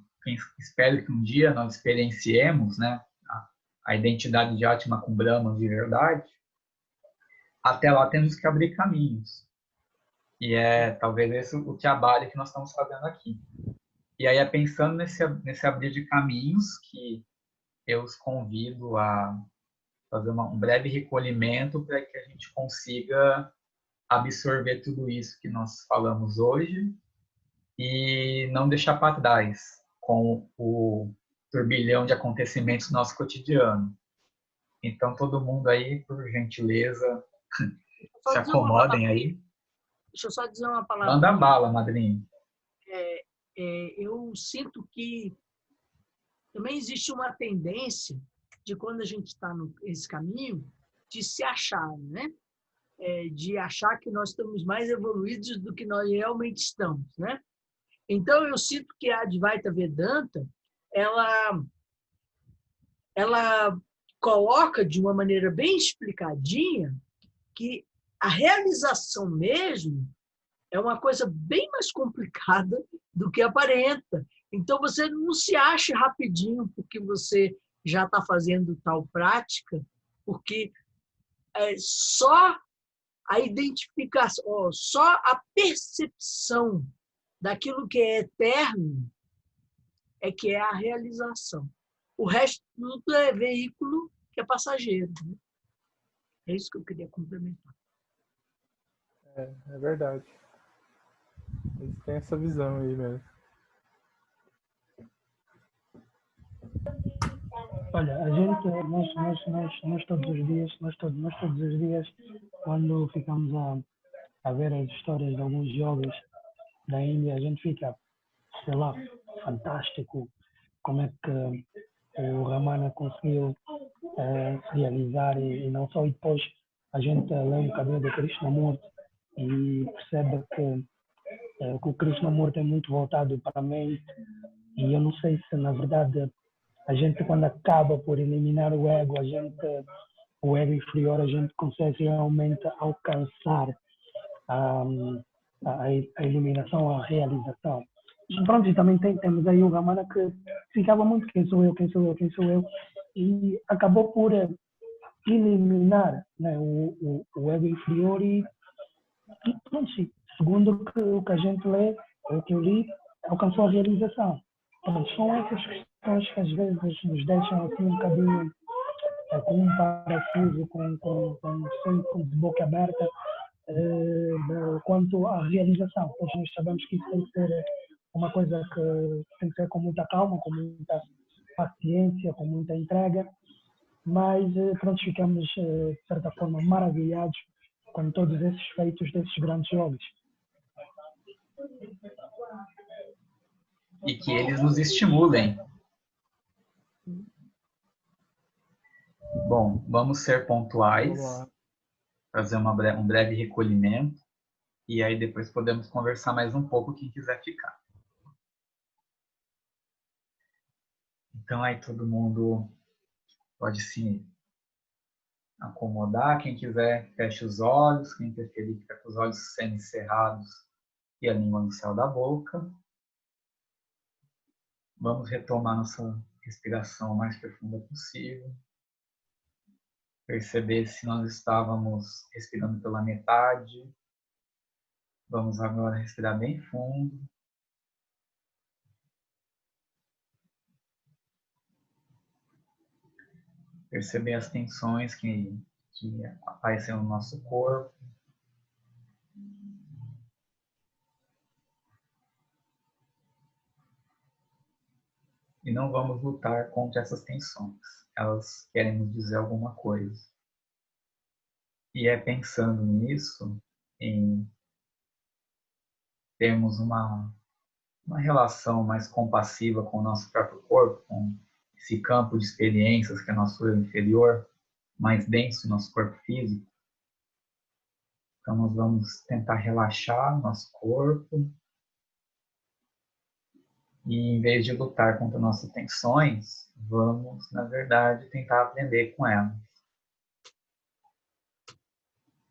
espero que um dia nós experienciemos, né, a identidade de Atma com Brahman de verdade, até lá temos que abrir caminhos. E é talvez esse o trabalho que nós estamos fazendo aqui. E aí é pensando nesse abrir de caminhos que eu os convido a fazer um breve recolhimento para que a gente consiga absorver tudo isso que nós falamos hoje e não deixar para trás com o turbilhão de acontecimentos do nosso cotidiano. Então, todo mundo aí, por gentileza, se acomodem aí. Deixa eu só dizer uma palavra. Manda bala, madrinha. Eu sinto que também existe uma tendência de quando a gente está nesse caminho de se achar, né? De achar que nós estamos mais evoluídos do que nós realmente estamos, né? Então eu sinto que a Advaita Vedanta ela coloca de uma maneira bem explicadinha que a realização mesmo é uma coisa bem mais complicada do que aparenta. Então, você não se acha rapidinho porque você já está fazendo tal prática, porque só a identificação, só a percepção daquilo que é eterno é que é a realização. O resto tudo é veículo que é passageiro. Né? É isso que eu queria complementar. É verdade. Eles têm essa visão aí mesmo. Olha, a gente, nós todos os dias, quando ficamos a ver as histórias de alguns jogos da Índia, a gente fica, sei lá, fantástico como é que o Ramana conseguiu se realizar e não só. E depois a gente lê um bocadinho do Krishnamurti e percebe que o Krishnamurti é muito voltado para a mente, e eu não sei se na verdade a gente, quando acaba por eliminar o ego inferior, a gente consegue realmente alcançar a eliminação, a realização. E pronto, e também temos aí o Ramana que ficava muito quem sou eu, e acabou por eliminar, né, o ego inferior e pronto, segundo o que a gente lê, que eu li, alcançou a realização. Então, são essas questões que às vezes nos deixam assim um bocadinho com um parafuso, sempre de boca aberta quanto à realização. Pois nós sabemos que isso tem que ser uma coisa que tem que ser com muita calma, com muita paciência, com muita entrega, mas pronto, ficamos de certa forma maravilhados com todos esses feitos desses grandes jogos. E que eles nos estimulem. Bom, vamos ser pontuais, fazer um breve recolhimento, e aí depois podemos conversar mais um pouco, quem quiser ficar. Então aí todo mundo pode se acomodar, quem quiser feche os olhos, quem preferir fica com os olhos semicerrados e a língua no céu da boca. Vamos retomar nossa respiração o mais profunda possível. Perceber se nós estávamos respirando pela metade. Vamos agora respirar bem fundo. Perceber as tensões que aparecem no nosso corpo. E não vamos lutar contra essas tensões. Elas querem nos dizer alguma coisa. E é pensando nisso, em termos uma relação mais compassiva com o nosso próprio corpo, com esse campo de experiências que é nosso eu inferior, mais denso no nosso corpo físico. Então nós vamos tentar relaxar nosso corpo e em vez de lutar contra nossas tensões, vamos, na verdade, tentar aprender com elas.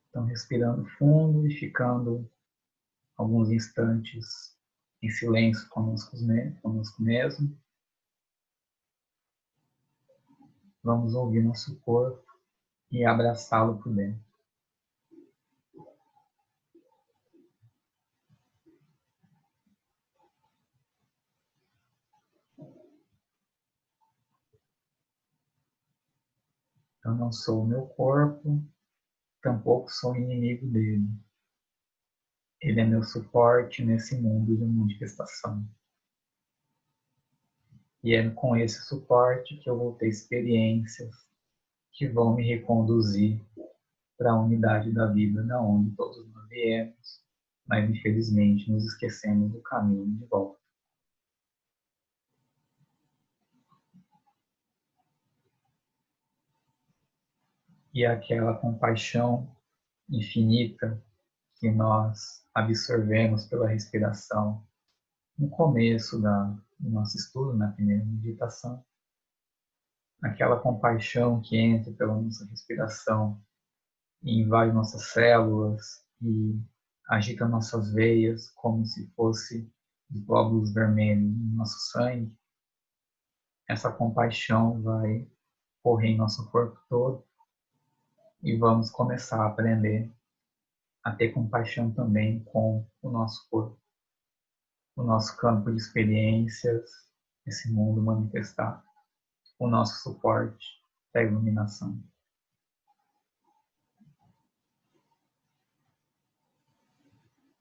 Então respirando fundo e ficando alguns instantes em silêncio conosco mesmo. Vamos ouvir nosso corpo e abraçá-lo por dentro. Eu não sou o meu corpo, tampouco sou inimigo dele. Ele é meu suporte nesse mundo de manifestação. E é com esse suporte que eu vou ter experiências que vão me reconduzir para a unidade da vida, da onde todos nós viemos, mas infelizmente nos esquecemos do caminho de volta. E aquela compaixão infinita que nós absorvemos pela respiração no começo do nosso estudo, na primeira meditação, aquela compaixão que entra pela nossa respiração e invade nossas células e agita nossas veias como se fosse os glóbulos vermelhos no nosso sangue, essa compaixão vai correr em nosso corpo todo e vamos começar a aprender a ter compaixão também com o nosso corpo, o nosso campo de experiências, esse mundo manifestado, o nosso suporte da iluminação.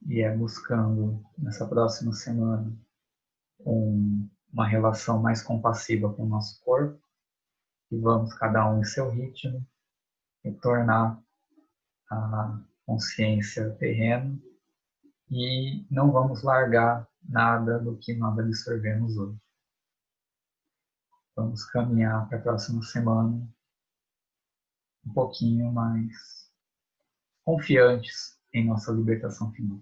E é buscando, nessa próxima semana, uma relação mais compassiva com o nosso corpo, e vamos, cada um em seu ritmo, retornar à consciência terrena e não vamos largar nada do que nós absorvemos hoje. Vamos caminhar para a próxima semana um pouquinho mais confiantes em nossa libertação final.